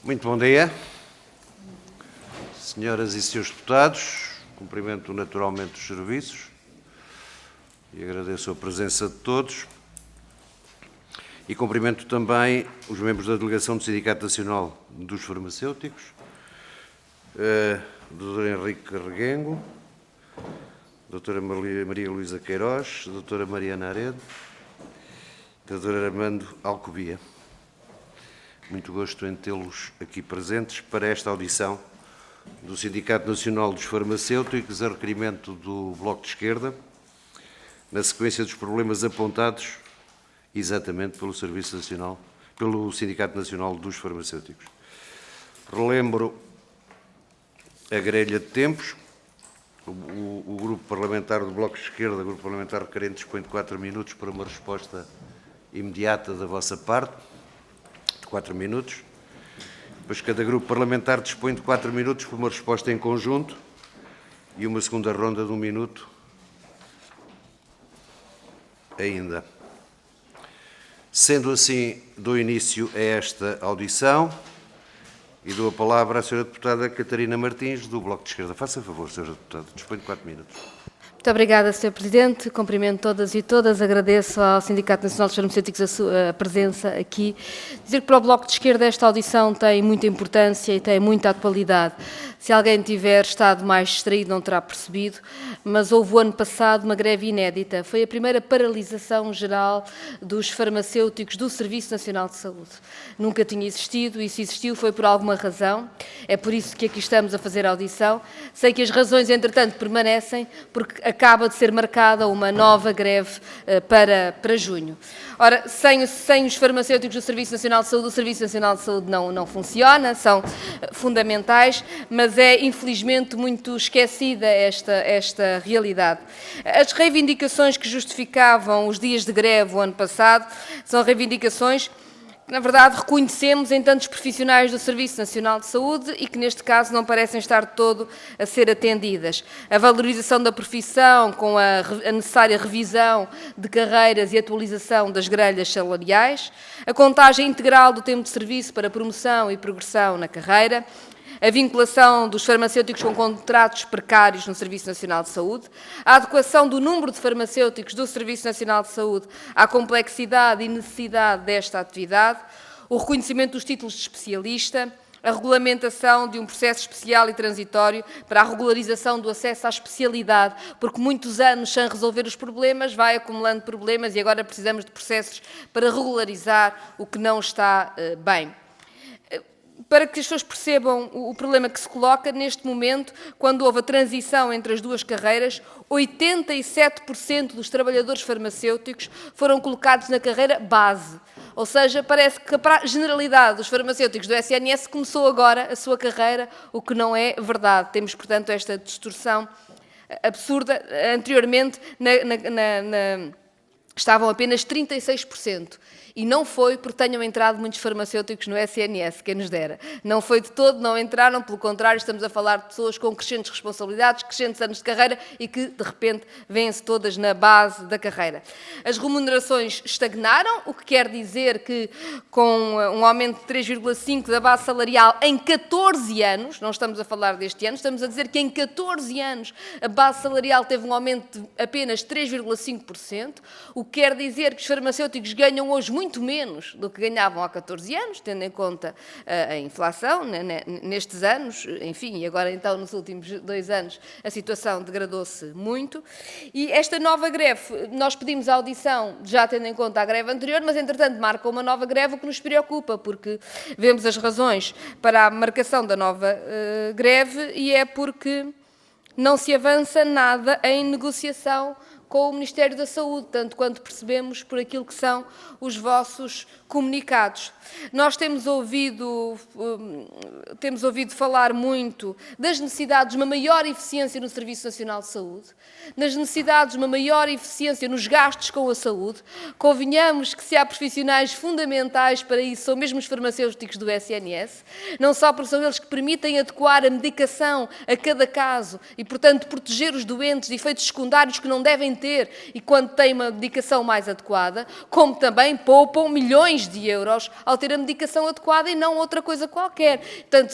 Muito bom dia, senhoras e senhores deputados. Cumprimento naturalmente os serviços e agradeço a presença de todos. E cumprimento também os membros da Delegação do Sindicato Nacional dos Farmacêuticos, Dr. Henrique Reguengo, Dra. Maria Luísa Queiroz, Dra. Mariana Aredo, Dr. Armando Alcobia. Muito gosto em tê-los aqui presentes para esta audição do Sindicato Nacional dos Farmacêuticos a requerimento do Bloco de Esquerda, na sequência dos problemas apontados exatamente pelo Sindicato Nacional dos Farmacêuticos. Relembro a grelha de tempos. O Grupo Parlamentar do Bloco de Esquerda, o Grupo Parlamentar requerente, dispõe de 4 minutos para uma resposta imediata da vossa parte, de 4 minutos. Depois cada Grupo Parlamentar dispõe de 4 minutos para uma resposta em conjunto e uma segunda ronda de 1 minuto ainda. Sendo assim, dou início a esta audição e dou a palavra à Sra. Deputada Catarina Martins, do Bloco de Esquerda. Faça favor, Sra. Deputada, dispõe de 4 minutos. Muito obrigada, Sr. Presidente. Cumprimento todas e todas. Agradeço ao Sindicato Nacional dos Farmacêuticos a sua presença aqui. Dizer que para o Bloco de Esquerda esta audição tem muita importância e tem muita atualidade. Se alguém tiver estado mais distraído não terá percebido, mas houve o ano passado uma greve inédita. Foi a primeira paralisação geral dos farmacêuticos do Serviço Nacional de Saúde. Nunca tinha existido e se existiu foi por alguma razão. É por isso que aqui estamos a fazer a audição. Sei que as razões, entretanto, permanecem porque acaba de ser marcada uma nova greve para junho. Ora, sem os farmacêuticos do Serviço Nacional de Saúde, o Serviço Nacional de Saúde não funciona, são fundamentais, mas é infelizmente muito esquecida esta realidade. As reivindicações que justificavam os dias de greve o ano passado são reivindicações que, na verdade, reconhecemos em tantos profissionais do Serviço Nacional de Saúde e que, neste caso, não parecem estar de todo a ser atendidas. A valorização da profissão, com a necessária revisão de carreiras e atualização das grelhas salariais, a contagem integral do tempo de serviço para promoção e progressão na carreira, a vinculação dos farmacêuticos com contratos precários no Serviço Nacional de Saúde, a adequação do número de farmacêuticos do Serviço Nacional de Saúde à complexidade e necessidade desta atividade, o reconhecimento dos títulos de especialista, a regulamentação de um processo especial e transitório para a regularização do acesso à especialidade, porque muitos anos sem resolver os problemas, vai acumulando problemas e agora precisamos de processos para regularizar o que não está bem. Para que as pessoas percebam o problema que se coloca, neste momento, quando houve a transição entre as duas carreiras, 87% dos trabalhadores farmacêuticos foram colocados na carreira base. Ou seja, parece que a generalidade dos farmacêuticos do SNS começou agora a sua carreira, o que não é verdade. Temos, portanto, esta distorção absurda. Anteriormente, estavam apenas 36%. E não foi porque tenham entrado muitos farmacêuticos no SNS, quem nos dera. Não foi de todo, não entraram, pelo contrário, estamos a falar de pessoas com crescentes responsabilidades, crescentes anos de carreira e que, de repente, vêm-se todas na base da carreira. As remunerações estagnaram, o que quer dizer que, com um aumento de 3,5% da base salarial em 14 anos, não estamos a falar deste ano, estamos a dizer que em 14 anos a base salarial teve um aumento de apenas 3,5%, o que quer dizer que os farmacêuticos ganham hoje muito menos do que ganhavam há 14 anos, tendo em conta a inflação nestes anos, enfim, e agora então nos últimos 2 anos a situação degradou-se muito. E esta nova greve, nós pedimos a audição já tendo em conta a greve anterior, mas entretanto marca uma nova greve, o que nos preocupa, porque vemos as razões para a marcação da nova greve e é porque não se avança nada em negociação com o Ministério da Saúde, tanto quanto percebemos por aquilo que são os vossos comunicados. Nós temos ouvido falar muito das necessidades de uma maior eficiência no Serviço Nacional de Saúde, nas necessidades de uma maior eficiência nos gastos com a saúde. Convenhamos que se há profissionais fundamentais para isso, são mesmo os farmacêuticos do SNS, não só porque são eles que permitem adequar a medicação a cada caso e, portanto, proteger os doentes de efeitos secundários que não devem querem ter e quando têm uma medicação mais adequada, como também poupam milhões de euros ao ter a medicação adequada e não outra coisa qualquer. Portanto,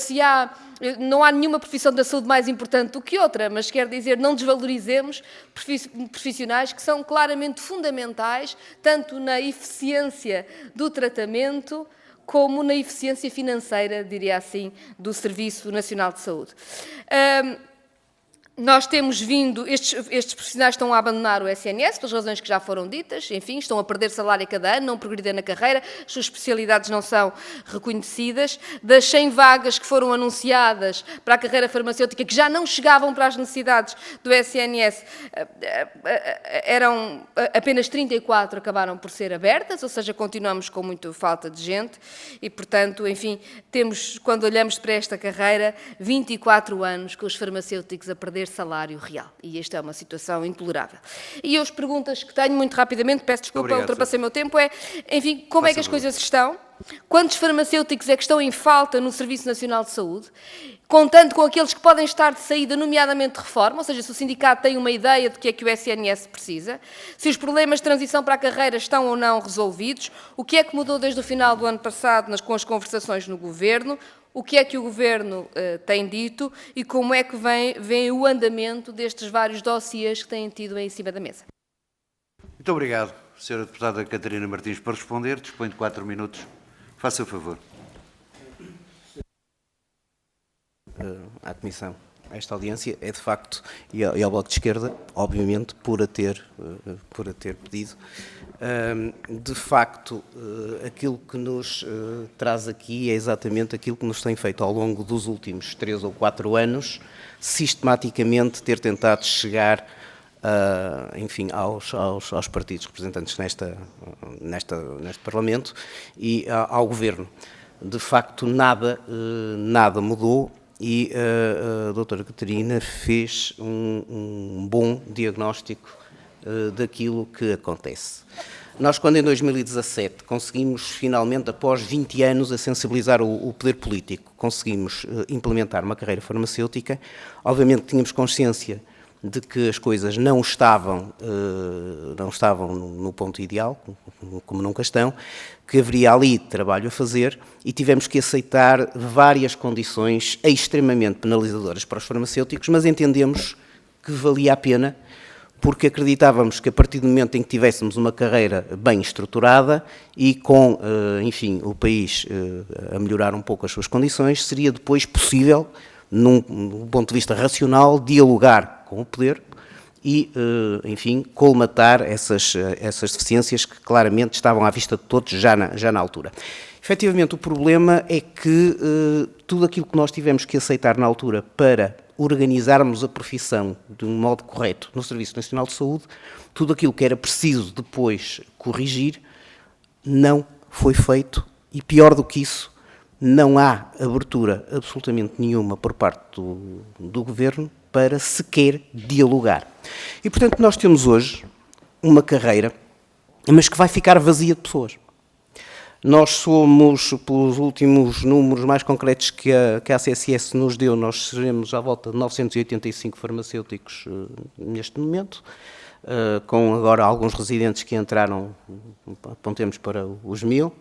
não há nenhuma profissão da saúde mais importante do que outra, mas quer dizer, não desvalorizemos profissionais que são claramente fundamentais, tanto na eficiência do tratamento, como na eficiência financeira, diria assim, do Serviço Nacional de Saúde. Nós temos vindo, estes profissionais estão a abandonar o SNS, pelas razões que já foram ditas, enfim, estão a perder salário a cada ano, não progredir na carreira, as suas especialidades não são reconhecidas. Das 100 vagas que foram anunciadas para a carreira farmacêutica, que já não chegavam para as necessidades do SNS, eram apenas 34 acabaram por ser abertas, ou seja, continuamos com muita falta de gente e, portanto, enfim, temos, quando olhamos para esta carreira, 24 anos com os farmacêuticos a perder salário real. E esta é uma situação intolerável. E as perguntas que tenho, muito rapidamente, peço desculpa, Obrigado, ultrapassei o meu tempo, enfim, como é que as coisas estão? Quantos farmacêuticos é que estão em falta no Serviço Nacional de Saúde? Contando com aqueles que podem estar de saída, nomeadamente de reforma, ou seja, se o sindicato tem uma ideia de que é que o SNS precisa, se os problemas de transição para a carreira estão ou não resolvidos, o que é que mudou desde o final do ano passado com as conversações no Governo, o que é que o Governo tem dito e como é que vem o andamento destes vários dossiês que têm tido em cima da mesa. Muito obrigado, Sra. Deputada Catarina Martins, por responder. Dispõe de 4 minutos. Faça o favor. À Comissão. Esta audiência é, de facto, e ao Bloco de Esquerda, obviamente, por a ter pedido. De facto, aquilo que nos traz aqui é exatamente aquilo que nos tem feito ao longo dos últimos 3 ou 4 anos, sistematicamente ter tentado chegar, enfim, aos partidos representantes neste Parlamento e ao Governo. De facto, nada mudou. E a doutora Catarina fez um bom diagnóstico daquilo que acontece. Nós, quando em 2017 conseguimos finalmente, após 20 anos, a sensibilizar o poder político, conseguimos implementar uma carreira farmacêutica, obviamente tínhamos consciência de que as coisas não estavam no ponto ideal, como nunca estão, que haveria ali trabalho a fazer e tivemos que aceitar várias condições extremamente penalizadoras para os farmacêuticos, mas entendemos que valia a pena porque acreditávamos que a partir do momento em que tivéssemos uma carreira bem estruturada e com, enfim, o país a melhorar um pouco as suas condições, seria depois possível, num ponto de vista racional, dialogar com o poder e, enfim, colmatar essas deficiências que claramente estavam à vista de todos já na altura. Efetivamente, o problema é que tudo aquilo que nós tivemos que aceitar na altura para organizarmos a profissão de um modo correto no Serviço Nacional de Saúde, tudo aquilo que era preciso depois corrigir, não foi feito e, pior do que isso, não há abertura absolutamente nenhuma por parte do Governo para sequer dialogar. E, portanto, nós temos hoje uma carreira, mas que vai ficar vazia de pessoas. Nós somos, pelos últimos números mais concretos que a ACSS nos deu, nós seremos à volta de 985 farmacêuticos neste momento, com agora alguns residentes que entraram, apontemos para os 1000.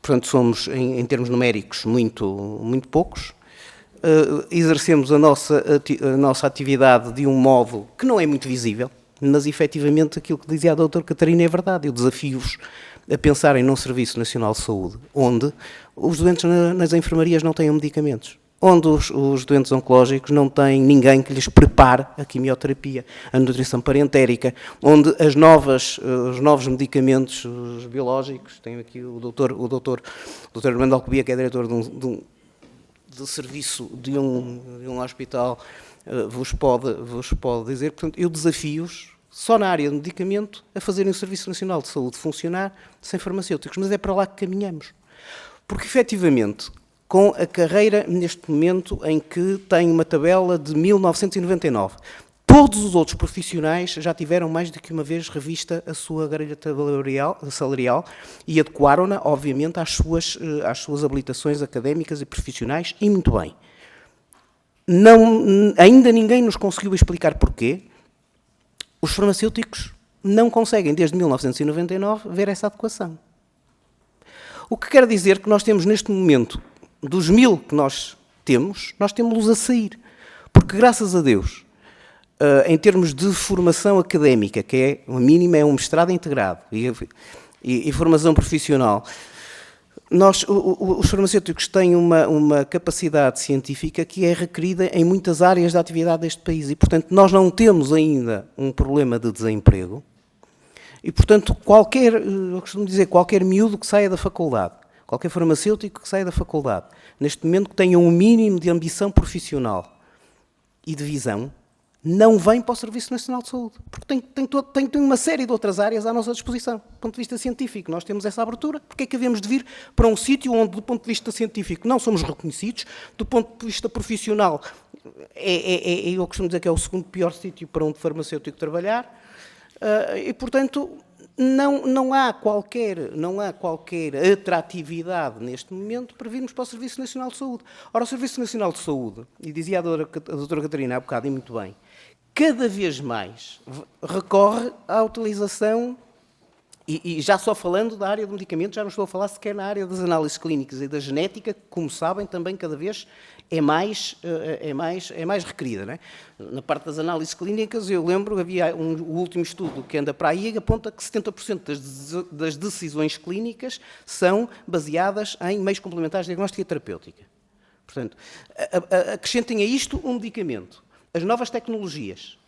Portanto, somos, em termos numéricos, muito poucos. Exercemos a nossa atividade de um modo que não é muito visível, mas, efetivamente, aquilo que dizia a doutora Catarina é verdade. Eu desafio-vos a pensarem num Serviço Nacional de Saúde, onde os doentes nas enfermarias não têm medicamentos, onde os doentes oncológicos não têm ninguém que lhes prepare a quimioterapia, a nutrição parentérica, onde os novos medicamentos, os biológicos, tenho aqui o doutor Armando Alcobia, que é diretor de serviço de um hospital, vos pode dizer. Portanto, eu desafio-os, só na área de medicamento, a fazerem o Serviço Nacional de Saúde funcionar sem farmacêuticos, mas é para lá que caminhamos. Porque, efetivamente, com a carreira, neste momento, em que tem uma tabela de 1999, todos os outros profissionais já tiveram mais do que uma vez revista a sua grelha salarial e adequaram-na, obviamente, às suas habilitações académicas e profissionais, e muito bem. Ainda ninguém nos conseguiu explicar porquê. Os farmacêuticos não conseguem, desde 1999, ver essa adequação. O que quer dizer que nós temos, neste momento, dos 1000 que nós temos-los a sair. Porque, graças a Deus, em termos de formação académica, que é, o mínimo é um mestrado integrado e formação profissional, os farmacêuticos têm uma capacidade científica que é requerida em muitas áreas da atividade deste país e, portanto, nós não temos ainda um problema de desemprego e, portanto, eu costumo dizer, qualquer miúdo que saia da faculdade, qualquer farmacêutico que saia da faculdade, neste momento que tenha um mínimo de ambição profissional e de visão, não vem para o Serviço Nacional de Saúde, porque tem uma série de outras áreas à nossa disposição. Do ponto de vista científico, nós temos essa abertura, porque é que havemos de vir para um sítio onde, do ponto de vista científico, não somos reconhecidos, do ponto de vista profissional, eu costumo dizer que é o segundo pior sítio para um farmacêutico trabalhar, e, portanto, não há qualquer atratividade neste momento para virmos para o Serviço Nacional de Saúde. Ora, o Serviço Nacional de Saúde, e dizia a doutora Catarina há bocado e muito bem, cada vez mais recorre à utilização, e já só falando da área do medicamento, já não estou a falar sequer na área das análises clínicas e da genética, que, como sabem, também cada vez é mais requerida. Não é? Na parte das análises clínicas, eu lembro, havia o último estudo que anda para aí, que aponta que 70% das decisões clínicas são baseadas em meios complementares de diagnóstica e terapêutica. Portanto, acrescentem a isto um medicamento, as novas tecnologias,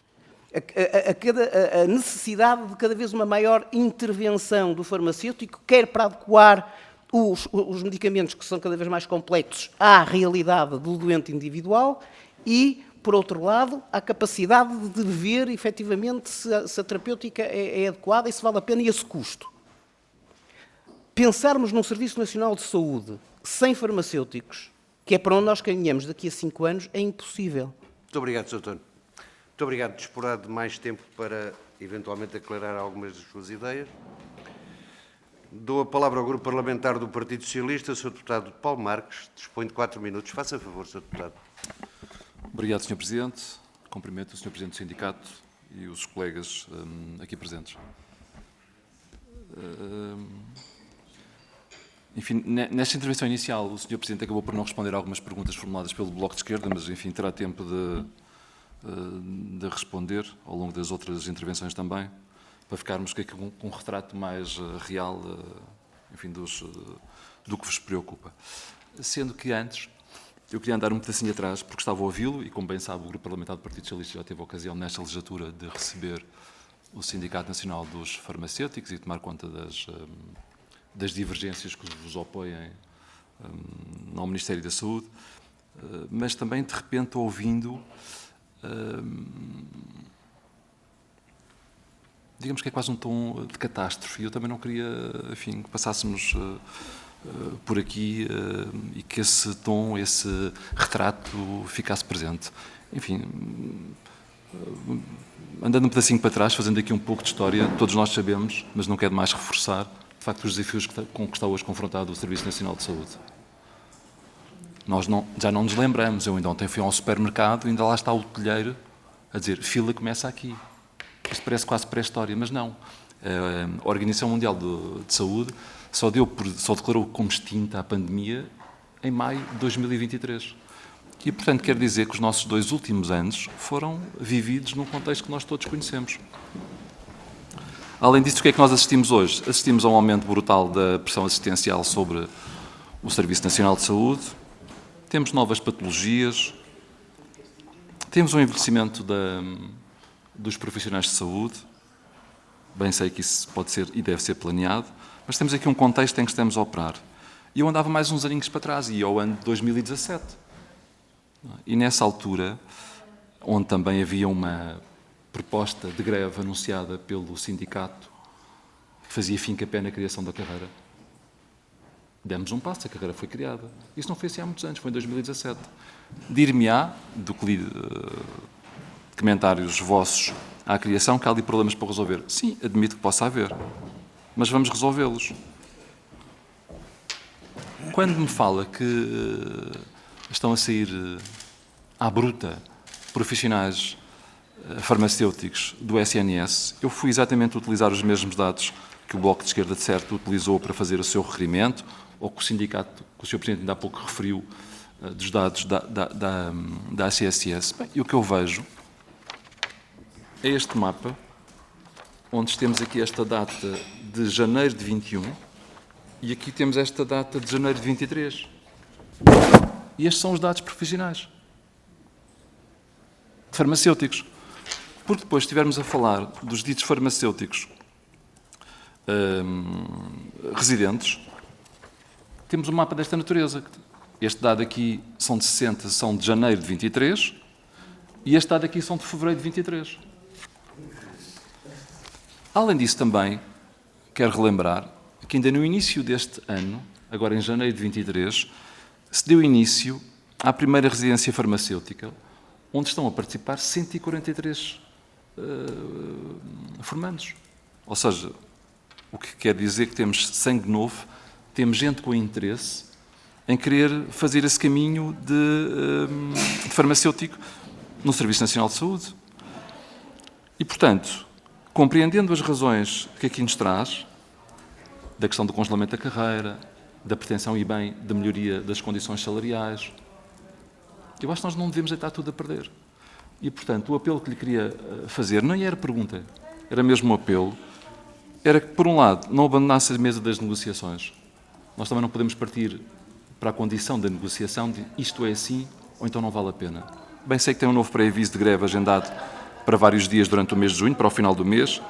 a necessidade de cada vez uma maior intervenção do farmacêutico, quer para adequar os medicamentos que são cada vez mais complexos à realidade do doente individual e, por outro lado, à capacidade de ver efetivamente se a terapêutica é adequada e se vale a pena e esse custo. Pensarmos num Serviço Nacional de Saúde sem farmacêuticos, que é para onde nós caminhamos daqui a 5 anos, é impossível. Muito obrigado, Sr. António. Muito obrigado por dispor de mais tempo para, eventualmente, aclarar algumas das suas ideias. Dou a palavra ao Grupo Parlamentar do Partido Socialista, Sr. Deputado Paulo Marques. Dispõe de 4 minutos. Faça favor, Sr. Deputado. Obrigado, Sr. Presidente. Cumprimento o Sr. Presidente do Sindicato e os colegas aqui presentes. Enfim, nesta intervenção inicial, o Sr. Presidente acabou por não responder a algumas perguntas formuladas pelo Bloco de Esquerda, mas, enfim, terá tempo de responder ao longo das outras intervenções também, para ficarmos aqui com um retrato mais real, enfim, do que vos preocupa. Sendo que antes, eu queria andar um pedacinho atrás, porque estava a ouvi-lo, e como bem sabe, o Grupo Parlamentar do Partido Socialista já teve a ocasião, nesta legislatura, de receber o Sindicato Nacional dos Farmacêuticos e tomar conta das divergências que vos opõem ao Ministério da Saúde, mas também, de repente, ouvindo, digamos que é quase um tom de catástrofe, e eu também não queria, enfim, que passássemos por aqui e que esse tom, esse retrato ficasse presente. Enfim, andando um pedacinho para trás, fazendo aqui um pouco de história, todos nós sabemos, mas não quero mais reforçar, de facto, os desafios com que está hoje confrontado o Serviço Nacional de Saúde. Nós já não nos lembramos, eu ainda ontem fui ao supermercado e ainda lá está o telheiro a dizer, fila começa aqui. Isto parece quase pré-história, mas não. A Organização Mundial de Saúde só declarou como extinta a pandemia em maio de 2023. E, portanto, quer dizer que os nossos 2 últimos anos foram vividos num contexto que nós todos conhecemos. Além disso, o que é que nós assistimos hoje? Assistimos a um aumento brutal da pressão assistencial sobre o Serviço Nacional de Saúde, temos novas patologias, temos um envelhecimento dos profissionais de saúde, bem sei que isso pode ser e deve ser planeado, mas temos aqui um contexto em que estamos a operar. E eu andava mais uns aninhos para trás, e ao ano de 2017. E nessa altura, onde também havia uma proposta de greve anunciada pelo sindicato, que fazia fincapé na criação da carreira, demos um passo, a carreira foi criada. Isso não foi assim há muitos anos, foi em 2017. Dir-me-á, do que li comentários vossos à criação, que há ali problemas para resolver. Sim, admito que possa haver, mas vamos resolvê-los. Quando me fala que estão a sair à bruta profissionais farmacêuticos do SNS, eu fui exatamente utilizar os mesmos dados que o Bloco de Esquerda, de certo, utilizou para fazer o seu requerimento, ou que o sindicato, que o Sr. Presidente ainda há pouco referiu, dos dados da ACSS. Bem, e o que eu vejo é este mapa, onde temos aqui esta data de janeiro de 21 e aqui temos esta data de janeiro de 23. E estes são os dados profissionais de farmacêuticos. Porque depois, se estivermos a falar dos ditos farmacêuticos residentes, temos um mapa desta natureza. Este dado aqui são de 60, são de janeiro de 23, e este dado aqui são de fevereiro de 23. Além disso, também quero relembrar que ainda no início deste ano, agora em janeiro de 23, se deu início à primeira residência farmacêutica, onde estão a participar 143 formandos. Ou seja, o que quer dizer que temos sangue novo, temos gente com interesse em querer fazer esse caminho de farmacêutico no Serviço Nacional de Saúde. E, portanto, compreendendo as razões que aqui nos traz, da questão do congelamento da carreira, da pretensão e bem da melhoria das condições salariais, eu acho que nós não devemos deitar tudo a perder. E, portanto, o apelo que lhe queria fazer, não era pergunta, era mesmo um apelo, era que, por um lado, não abandonasse a mesa das negociações. Nós também não podemos partir para a condição da negociação de isto é assim ou então não vale a pena. Bem sei que tem um novo pré-aviso de greve agendado para vários dias durante o mês de junho, para o final do mês,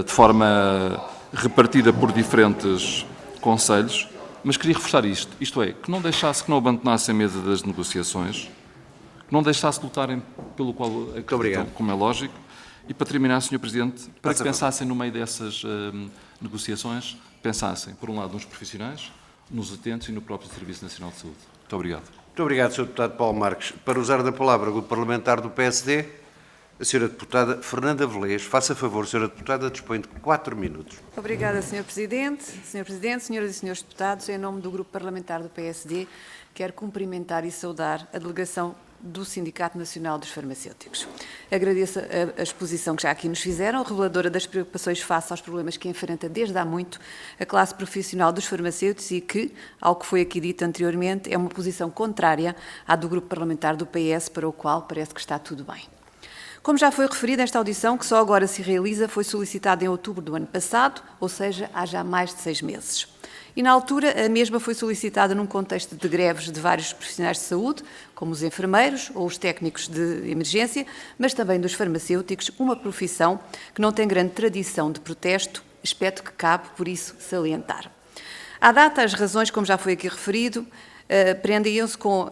de forma repartida por diferentes conselhos, mas queria reforçar isto é, que não deixasse, que não abandonasse a mesa das negociações, que não deixasse de lutarem pelo qual acreditam, como é lógico, e para terminar, Sr. Presidente, para que pensassem no meio dessas negociações, pensassem, por um lado, nos profissionais, nos utentes e no próprio Serviço Nacional de Saúde. Muito obrigado. Muito obrigado, Sr. Deputado Paulo Marques. Para usar da palavra o Grupo Parlamentar do PSD, a Sra. Deputada Fernanda Velez. Faça favor, Sra. Deputada, dispõe de 4 minutos. Obrigada, Sr. Presidente. Sr. Presidente, Senhoras e Senhores Deputados, em nome do Grupo Parlamentar do PSD, quero cumprimentar e saudar a delegação do Sindicato Nacional dos Farmacêuticos. Agradeço a exposição que já aqui nos fizeram, reveladora das preocupações face aos problemas que enfrenta desde há muito a classe profissional dos farmacêuticos e que, ao que foi aqui dito anteriormente, é uma posição contrária à do Grupo Parlamentar do PS, para o qual parece que está tudo bem. Como já foi referido, esta audição, que só agora se realiza, foi solicitada em outubro do ano passado, ou seja, há já mais de 6 meses. E, na altura, a mesma foi solicitada num contexto de greves de vários profissionais de saúde, como os enfermeiros ou os técnicos de emergência, mas também dos farmacêuticos, uma profissão que não tem grande tradição de protesto, aspecto que cabe, por isso, salientar. À data, as razões, como já foi aqui referido, prendiam-se com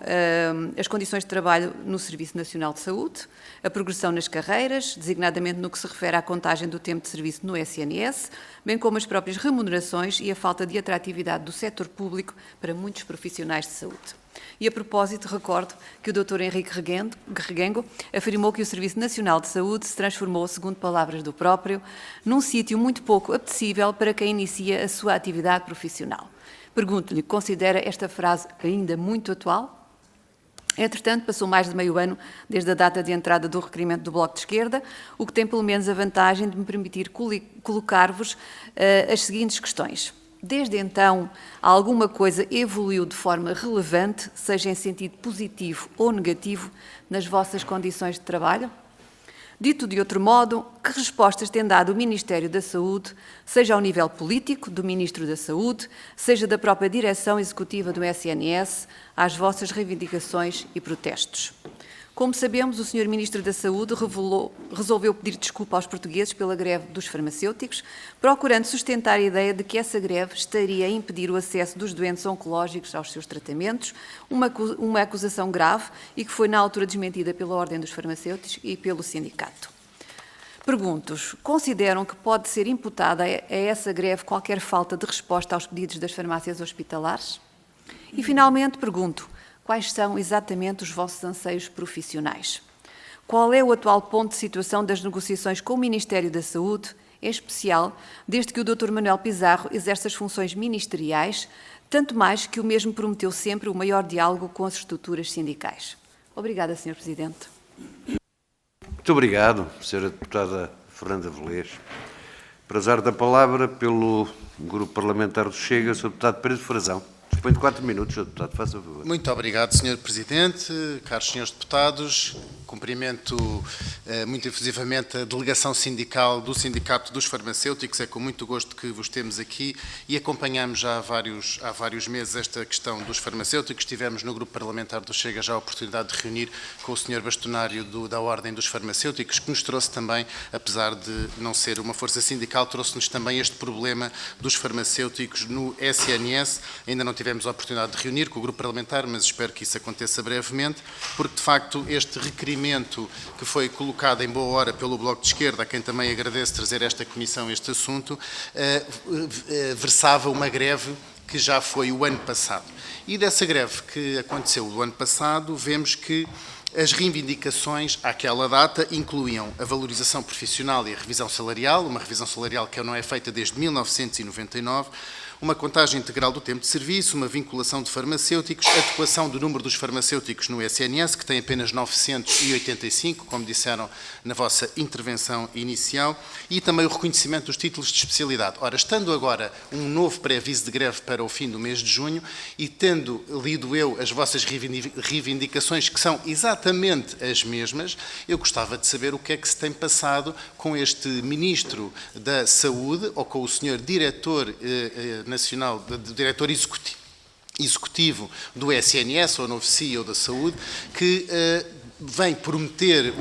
as condições de trabalho no Serviço Nacional de Saúde, a progressão nas carreiras, designadamente no que se refere à contagem do tempo de serviço no SNS, bem como as próprias remunerações e a falta de atratividade do setor público para muitos profissionais de saúde. E, a propósito, recordo que o Dr. Henrique Reguengo afirmou que o Serviço Nacional de Saúde se transformou, segundo palavras do próprio, num sítio muito pouco apetecível para quem inicia a sua atividade profissional. Pergunto-lhe, considera esta frase ainda muito atual? Entretanto, passou mais de meio ano desde a data de entrada do requerimento do Bloco de Esquerda, o que tem pelo menos a vantagem de me permitir colocar-vos as seguintes questões. Desde então, alguma coisa evoluiu de forma relevante, seja em sentido positivo ou negativo, nas vossas condições de trabalho? Dito de outro modo, que respostas tem dado o Ministério da Saúde, seja ao nível político, do Ministro da Saúde, seja da própria direção executiva do SNS, às vossas reivindicações e protestos? Como sabemos, o Sr. Ministro da Saúde resolveu pedir desculpa aos portugueses pela greve dos farmacêuticos, procurando sustentar a ideia de que essa greve estaria a impedir o acesso dos doentes oncológicos aos seus tratamentos, uma acusação grave e que foi na altura desmentida pela Ordem dos Farmacêuticos e pelo sindicato. Pergunto-os, consideram que pode ser imputada a essa greve qualquer falta de resposta aos pedidos das farmácias hospitalares? E, finalmente, pergunto, quais são exatamente os vossos anseios profissionais? Qual é o atual ponto de situação das negociações com o Ministério da Saúde, em especial desde que o Dr. Manuel Pizarro exerce as funções ministeriais, tanto mais que o mesmo prometeu sempre o maior diálogo com as estruturas sindicais? Obrigada, Sr. Presidente. Muito obrigado, Sra. Deputada Fernanda Velez. Prazer da palavra pelo Grupo Parlamentar do Chega, Sr. Deputado Pedro Frazão. Dispõe de 4 minutos, Sr. Deputado, faça o favor. Muito obrigado, Sr. Presidente, caros senhores deputados. Cumprimento muito efusivamente a delegação sindical do Sindicato dos Farmacêuticos. É com muito gosto que vos temos aqui e acompanhamos já há vários meses esta questão dos farmacêuticos. Tivemos no Grupo Parlamentar do Chega já a oportunidade de reunir com o Sr. Bastonário da Ordem dos Farmacêuticos, que nos trouxe também, apesar de não ser uma força sindical, trouxe-nos também este problema dos farmacêuticos no SNS. Ainda não tivemos a oportunidade de reunir com o Grupo Parlamentar, mas espero que isso aconteça brevemente, porque de facto este requerimento que foi colocado em boa hora pelo Bloco de Esquerda, a quem também agradeço trazer esta comissão este assunto, versava uma greve que já foi o ano passado. E dessa greve que aconteceu o ano passado, vemos que as reivindicações àquela data incluíam a valorização profissional e a revisão salarial, uma revisão salarial que não é feita desde 1999, uma contagem integral do tempo de serviço, uma vinculação de farmacêuticos, adequação do número dos farmacêuticos no SNS, que tem apenas 985, como disseram na vossa intervenção inicial, e também o reconhecimento dos títulos de especialidade. Ora, estando agora um novo pré-aviso de greve para o fim do mês de junho, e tendo lido eu as vossas reivindicações, que são exatamente as mesmas, eu gostava de saber o que é que se tem passado com este Ministro da Saúde, ou com o Sr. Diretor Nacional, Diretor Executivo do SNS, ou novo CEO da Saúde, que vem prometer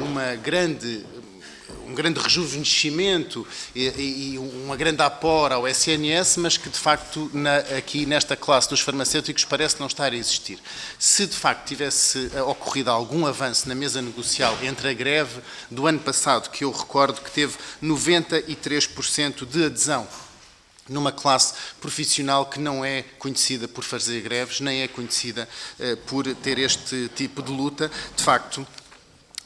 um grande rejuvenescimento e uma grande apora ao SNS, mas que, de facto, aqui nesta classe dos farmacêuticos parece não estar a existir. Se, de facto, tivesse ocorrido algum avanço na mesa negocial entre a greve do ano passado, que eu recordo que teve 93% de adesão, numa classe profissional que não é conhecida por fazer greves, nem é conhecida por ter este tipo de luta, de facto,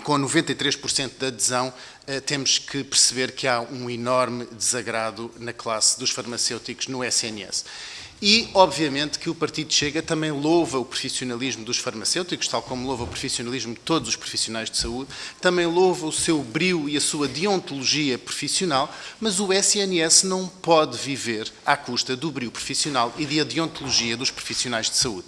com 93% de adesão, temos que perceber que há um enorme desagrado na classe dos farmacêuticos no SNS. E, obviamente, que o Partido Chega também louva o profissionalismo dos farmacêuticos, tal como louva o profissionalismo de todos os profissionais de saúde, também louva o seu brio e a sua deontologia profissional, mas o SNS não pode viver à custa do brio profissional e da deontologia dos profissionais de saúde.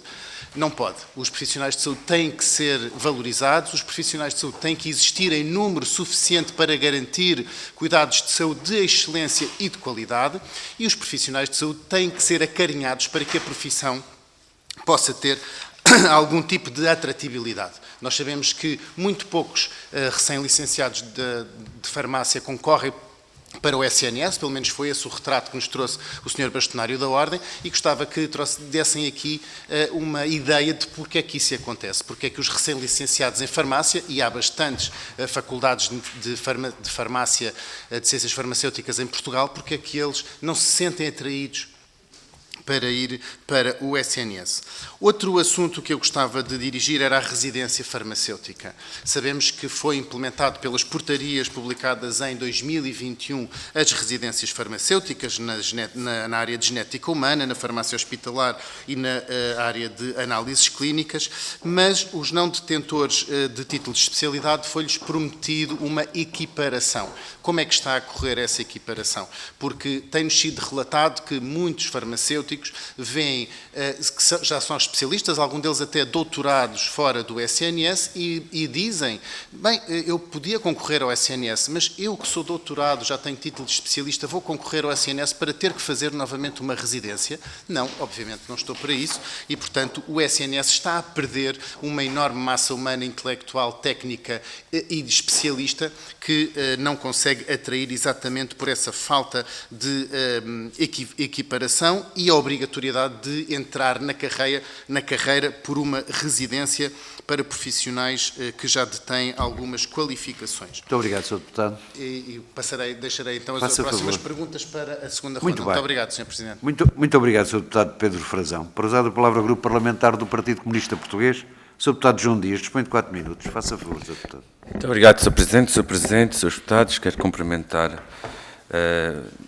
Não pode. Os profissionais de saúde têm que ser valorizados, os profissionais de saúde têm que existir em número suficiente para garantir cuidados de saúde de excelência e de qualidade, e os profissionais de saúde têm que ser acarinhados para que a profissão possa ter algum tipo de atratividade. Nós sabemos que muito poucos recém-licenciados de farmácia concorrem para o SNS, pelo menos foi esse o retrato que nos trouxe o Sr. Bastonário da Ordem, e gostava que dessem aqui uma ideia de porque é que isso acontece, porque é que os recém-licenciados em farmácia, e há bastantes faculdades de farmácia, de ciências farmacêuticas em Portugal, porque é que eles não se sentem atraídos para ir para o SNS. Outro assunto que eu gostava de dirigir era a residência farmacêutica. Sabemos que foi implementado pelas portarias publicadas em 2021 as residências farmacêuticas na área de genética humana, na farmácia hospitalar e na área de análises clínicas, mas os não detentores de título de especialidade foi-lhes prometido uma equiparação. Como é que está a correr essa equiparação? Porque tem-nos sido relatado que muitos farmacêuticos veem que já são especialistas, alguns deles até doutorados fora do SNS, e dizem, bem, eu podia concorrer ao SNS, mas eu que sou doutorado, já tenho título de especialista, vou concorrer ao SNS para ter que fazer novamente uma residência? Não, obviamente não estou para isso, e portanto o SNS está a perder uma enorme massa humana, intelectual, técnica e de especialista que não consegue atrair exatamente por essa falta de equiparação e a obrigatoriedade de entrar na carreira por uma residência para profissionais que já detêm algumas qualificações. Muito obrigado, Sr. Deputado. E deixarei então as próximas perguntas para a segunda ronda. Muito obrigado, Sr. Presidente. Muito obrigado, Sr. Deputado Pedro Frazão. Para usar a palavra ao Grupo Parlamentar do Partido Comunista Português, Sr. Deputado João Dias, dispõe de 4 minutos. Faça favor, Sr. Deputado. Muito obrigado, Sr. Presidente, Sr. Presidente, Srs. Deputados. Quero cumprimentar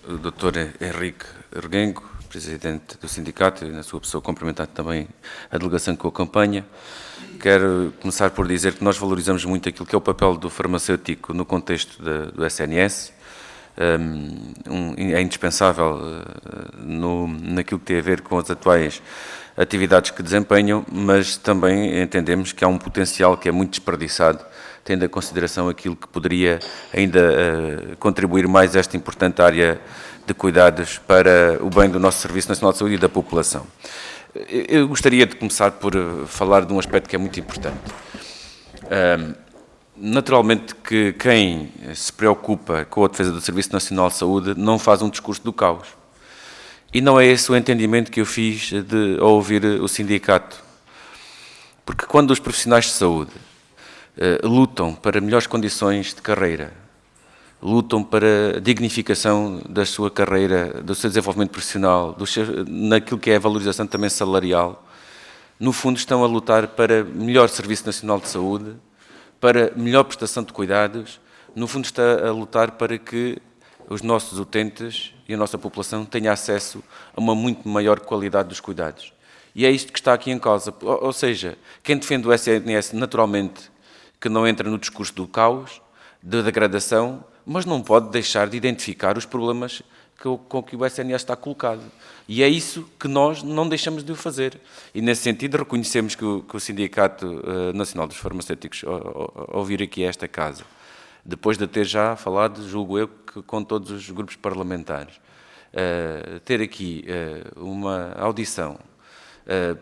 o Dr. Henrique Erguengo, Presidente do Sindicato e, na sua pessoa, cumprimentar também a delegação que o acompanha. Quero começar por dizer que nós valorizamos muito aquilo que é o papel do farmacêutico no contexto do SNS. É indispensável naquilo que tem a ver com as atuais atividades que desempenham, mas também entendemos que há um potencial que é muito desperdiçado, tendo em consideração aquilo que poderia ainda contribuir mais a esta importante área de cuidados para o bem do nosso Serviço Nacional de Saúde e da população. Eu gostaria de começar por falar de um aspecto que é muito importante. Naturalmente que quem se preocupa com a defesa do Serviço Nacional de Saúde não faz um discurso do caos. E não é esse o entendimento que eu fiz ao ouvir o sindicato. Porque quando os profissionais de saúde lutam para melhores condições de carreira, lutam para a dignificação da sua carreira, do seu desenvolvimento profissional, naquilo que é a valorização também salarial, no fundo estão a lutar para melhor Serviço Nacional de Saúde, para melhor prestação de cuidados, no fundo está a lutar para que os nossos utentes e a nossa população tenham acesso a uma muito maior qualidade dos cuidados. E é isto que está aqui em causa. Ou seja, quem defende o SNS naturalmente que não entra no discurso do caos, da degradação, mas não pode deixar de identificar os problemas com que o SNS está colocado. E é isso que nós não deixamos de o fazer. E, nesse sentido, reconhecemos que o Sindicato Nacional dos Farmacêuticos, ao vir aqui a esta casa, depois de ter já falado, julgo eu, que com todos os grupos parlamentares, ter aqui uma audição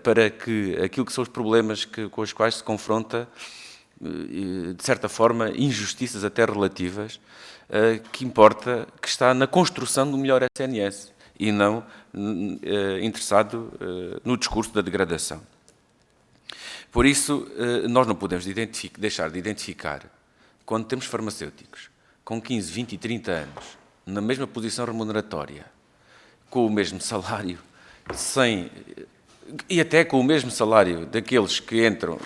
para que aquilo que são os problemas com os quais se confronta, de certa forma, injustiças até relativas, que importa que está na construção do melhor SNS e não interessado no discurso da degradação. Por isso, nós não podemos deixar de identificar, quando temos farmacêuticos com 15, 20 e 30 anos, na mesma posição remuneratória, com o mesmo salário, e até com o mesmo salário daqueles que entram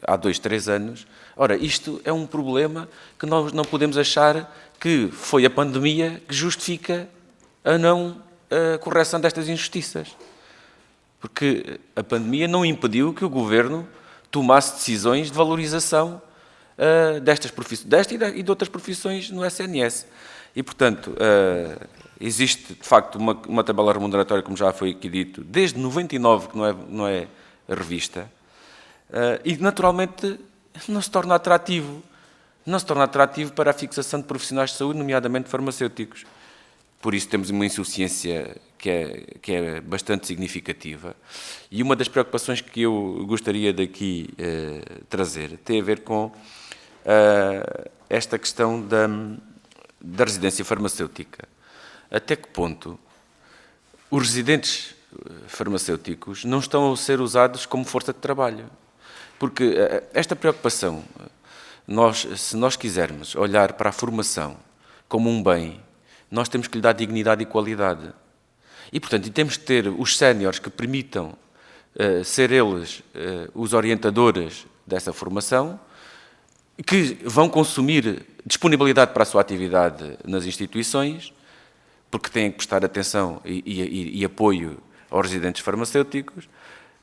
há 2, 3 anos. Ora, isto é um problema que nós não podemos achar que foi a pandemia que justifica a correção destas injustiças. Porque a pandemia não impediu que o Governo tomasse decisões de valorização desta e de outras profissões no SNS. E, portanto, existe, de facto, uma tabela remuneratória, como já foi aqui dito, desde 99, que não é revista, e, naturalmente, não se torna atrativo. Não se torna atrativo para a fixação de profissionais de saúde, nomeadamente farmacêuticos. Por isso temos uma insuficiência que é bastante significativa. E uma das preocupações que eu gostaria daqui trazer tem a ver com esta questão da residência farmacêutica. Até que ponto os residentes farmacêuticos não estão a ser usados como força de trabalho? Porque esta preocupação, se nós quisermos olhar para a formação como um bem, nós temos que lhe dar dignidade e qualidade. E, portanto, temos que ter os séniores que permitam ser eles os orientadores dessa formação, que vão consumir disponibilidade para a sua atividade nas instituições, porque têm que prestar atenção e apoio aos residentes farmacêuticos,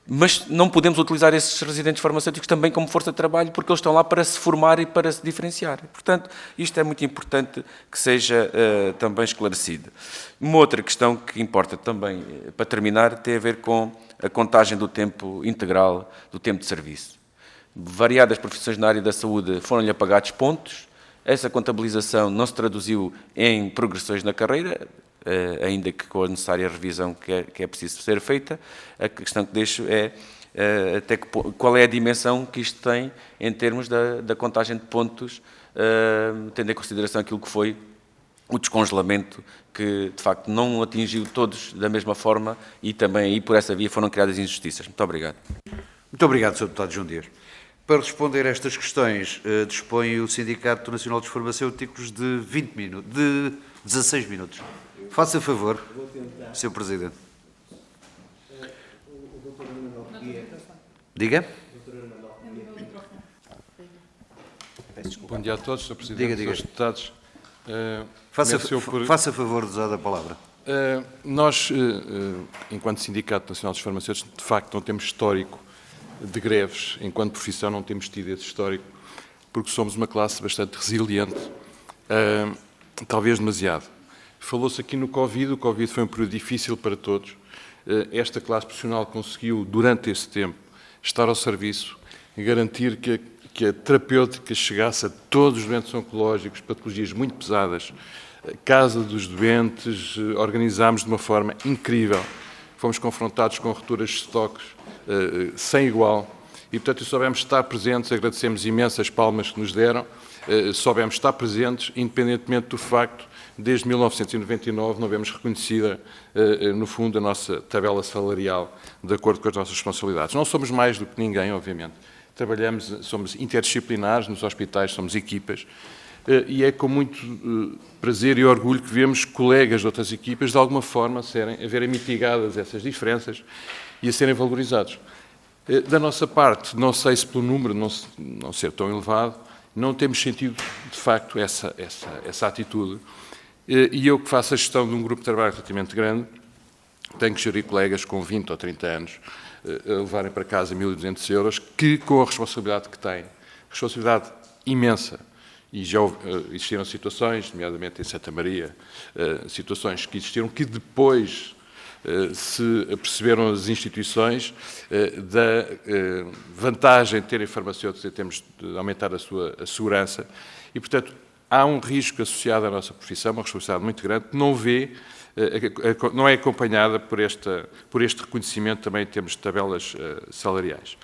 mas não podemos utilizar esses residentes farmacêuticos também como força de trabalho, porque eles estão lá para se formar e para se diferenciar. Portanto, isto é muito importante que seja também esclarecido. Uma outra questão que importa também, para terminar, tem a ver com a contagem do tempo integral, do tempo de serviço. Variadas profissões na área da saúde foram-lhe apagados pontos, essa contabilização não se traduziu em progressões na carreira, ainda que com a necessária revisão que é preciso ser feita. A questão que deixo é qual é a dimensão que isto tem em termos da contagem de pontos, tendo em consideração aquilo que foi o descongelamento, que de facto não atingiu todos da mesma forma e também aí por essa via foram criadas injustiças. Muito obrigado. Muito obrigado, Sr. Deputado João Dias. Para responder a estas questões, dispõe o Sindicato Nacional dos Farmacêuticos de 16 minutos. Faça favor, Sr. Presidente. Diga. Bom dia a todos, Sr. Presidente, Srs. Deputados. Faça favor de usar a palavra. Nós, enquanto Sindicato Nacional dos Farmacêuticos, de facto não temos histórico de greves, enquanto profissão não temos tido esse histórico, porque somos uma classe bastante resiliente, talvez demasiado. Falou-se aqui no Covid, o Covid foi um período difícil para todos. Esta classe profissional conseguiu, durante esse tempo, estar ao serviço e garantir que a terapêutica chegasse a todos os doentes oncológicos, patologias muito pesadas, casa dos doentes, organizámos de uma forma incrível. Fomos confrontados com rupturas de estoques sem igual e, portanto, soubemos estar presentes, agradecemos imenso as palmas que nos deram, soubemos estar presentes, independentemente do facto, desde 1999, não vemos reconhecida, no fundo, a nossa tabela salarial de acordo com as nossas responsabilidades. Não somos mais do que ninguém, obviamente. Trabalhamos, somos interdisciplinares, nos hospitais somos equipas, e é com muito prazer e orgulho que vemos colegas de outras equipas, de alguma forma, a verem mitigadas essas diferenças e a serem valorizados. Da nossa parte, não sei se pelo número não ser tão elevado, não temos sentido, de facto, essa atitude. E eu que faço a gestão de um grupo de trabalho relativamente grande, tenho que gerir colegas com 20 ou 30 anos, a levarem para casa 1.200 euros, que, com a responsabilidade que têm, responsabilidade imensa, e já existiram situações, nomeadamente em Santa Maria, situações que existiram que depois se perceberam as instituições da vantagem de terem farmacêuticos em termos de aumentar a sua segurança e, portanto, há um risco associado à nossa profissão, uma responsabilidade muito grande, que não é acompanhada por este reconhecimento também em termos de tabelas salariais.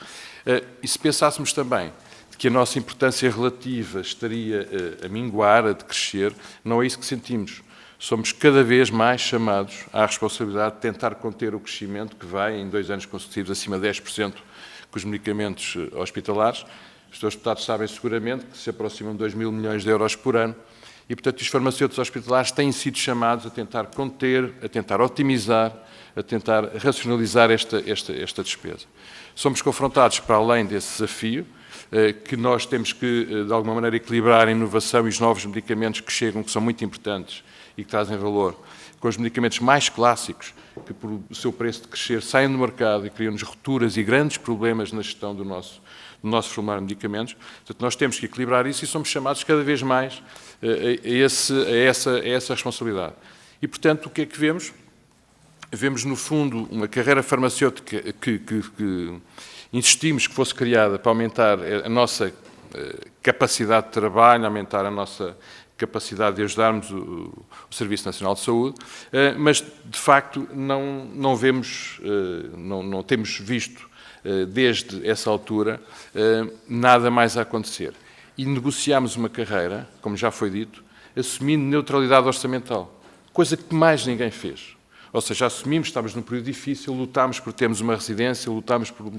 E se pensássemos também que a nossa importância relativa estaria a minguar, a decrescer, não é isso que sentimos. Somos cada vez mais chamados à responsabilidade de tentar conter o crescimento que vai, em 2 anos consecutivos, acima de 10% com os medicamentos hospitalares. Os senhores deputados sabem seguramente que se aproximam de 2 mil milhões de euros por ano e, portanto, os farmacêuticos hospitalares têm sido chamados a tentar conter, a tentar otimizar, a tentar racionalizar esta despesa. Somos confrontados, para além desse desafio, que nós temos que, de alguma maneira, equilibrar a inovação e os novos medicamentos que chegam, que são muito importantes e que trazem valor, com os medicamentos mais clássicos, que por o seu preço de crescer saem do mercado e criam-nos rupturas e grandes problemas na gestão do nosso formulário de medicamentos. Portanto, nós temos que equilibrar isso e somos chamados cada vez mais a essa responsabilidade. E, portanto, o que é que vemos? Vemos, no fundo, uma carreira farmacêutica que insistimos que fosse criada para aumentar a nossa capacidade de trabalho, aumentar a nossa capacidade de ajudarmos o Serviço Nacional de Saúde, mas, de facto, não temos visto, desde essa altura, nada mais a acontecer. E negociámos uma carreira, como já foi dito, assumindo neutralidade orçamental, coisa que mais ninguém fez. Ou seja, assumimos, estamos num período difícil, lutámos por termos uma residência, lutámos por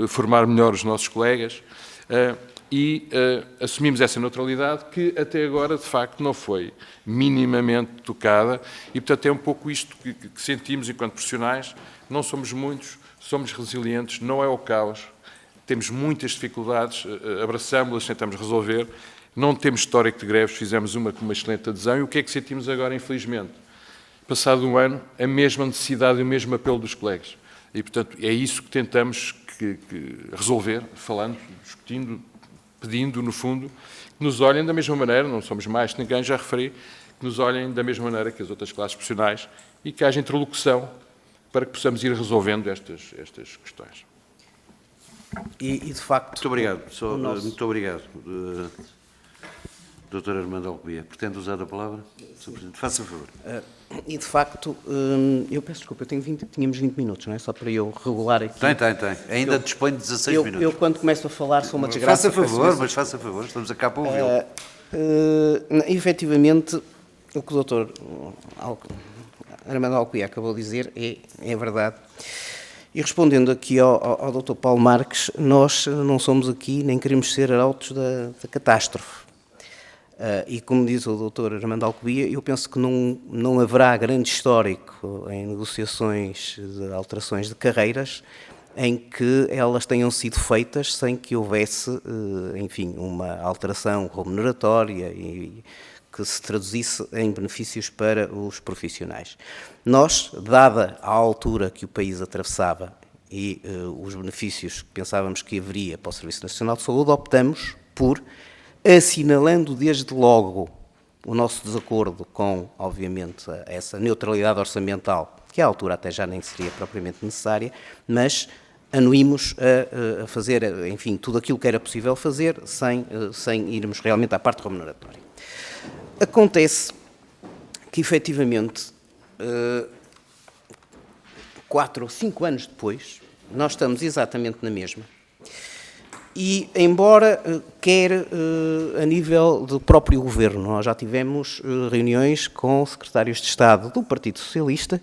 formar melhor os nossos colegas e assumimos essa neutralidade que até agora, de facto, não foi minimamente tocada e, portanto, é um pouco isto que sentimos enquanto profissionais. Não somos muitos, somos resilientes, não é o caos, temos muitas dificuldades, abraçamos-las, tentamos resolver, não temos histórico de greves, fizemos uma com uma excelente adesão e o que é que sentimos agora, infelizmente? Passado um ano, a mesma necessidade e o mesmo apelo dos colegas. E, portanto, é isso que tentamos resolver, falando, discutindo, pedindo, no fundo, que nos olhem da mesma maneira, não somos mais que ninguém, já referi, que nos olhem da mesma maneira que as outras classes profissionais e que haja interlocução para que possamos ir resolvendo estas questões. E, de facto... Muito obrigado. Muito obrigado. Doutor Armando Alcubia, pretende usar a palavra? Sr. Presidente, faça favor. E, de facto, eu peço desculpa, tínhamos 20 minutos, não é? Só para eu regular aqui. Tem. Ainda dispõe de 16 minutos. Eu, quando começo a falar, sou uma desgraça. Faça favor, estamos a cá para ouvi-lo. Efetivamente, o que o doutor Armando Alcubia acabou de dizer é verdade. E respondendo aqui ao Dr. Paulo Marques, nós não somos aqui, nem queremos ser arautos da catástrofe. E como diz o Dr. Armando Alcubia, eu penso que não haverá grande histórico em negociações de alterações de carreiras em que elas tenham sido feitas sem que houvesse, enfim, uma alteração remuneratória e que se traduzisse em benefícios para os profissionais. Nós, dada a altura que o país atravessava e os benefícios que pensávamos que haveria para o Serviço Nacional de Saúde, optamos por, assinalando desde logo o nosso desacordo com, obviamente, essa neutralidade orçamental, que à altura até já nem seria propriamente necessária, mas anuímos a fazer, enfim, tudo aquilo que era possível fazer sem irmos realmente à parte remuneratória. Acontece que, efetivamente, 4 ou 5 anos depois, nós estamos exatamente na mesma. E, embora quer a nível do próprio Governo, nós já tivemos reuniões com secretários de Estado do Partido Socialista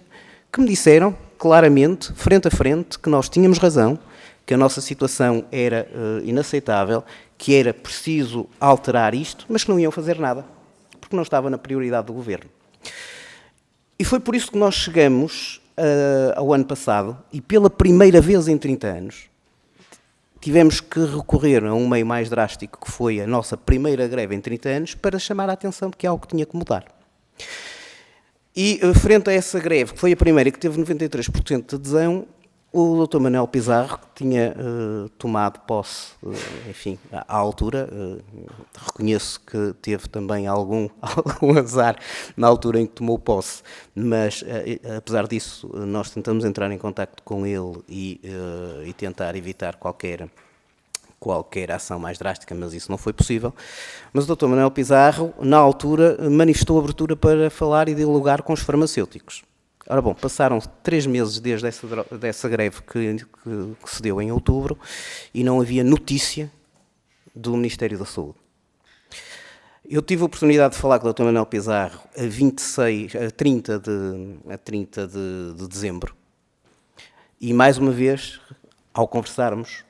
que me disseram claramente, frente a frente, que nós tínhamos razão, que a nossa situação era inaceitável, que era preciso alterar isto, mas que não iam fazer nada, porque não estava na prioridade do Governo. E foi por isso que nós chegamos ao ano passado, e pela primeira vez em 30 anos, tivemos que recorrer a um meio mais drástico, que foi a nossa primeira greve em 30 anos, para chamar a atenção de que algo tinha que mudar. E, frente a essa greve, que foi a primeira que teve 93% de adesão, o Dr. Manuel Pizarro, que tinha tomado posse, enfim, à altura, reconheço que teve também algum azar na altura em que tomou posse, mas, apesar disso, nós tentamos entrar em contacto com ele e tentar evitar qualquer ação mais drástica, mas isso não foi possível. Mas o Dr. Manuel Pizarro, na altura, manifestou abertura para falar e dialogar com os farmacêuticos. Ora bom, passaram 3 meses desde dessa greve que se deu em outubro e não havia notícia do Ministério da Saúde. Eu tive a oportunidade de falar com o Dr. Manuel Pizarro a 30 de dezembro e, mais uma vez, ao conversarmos,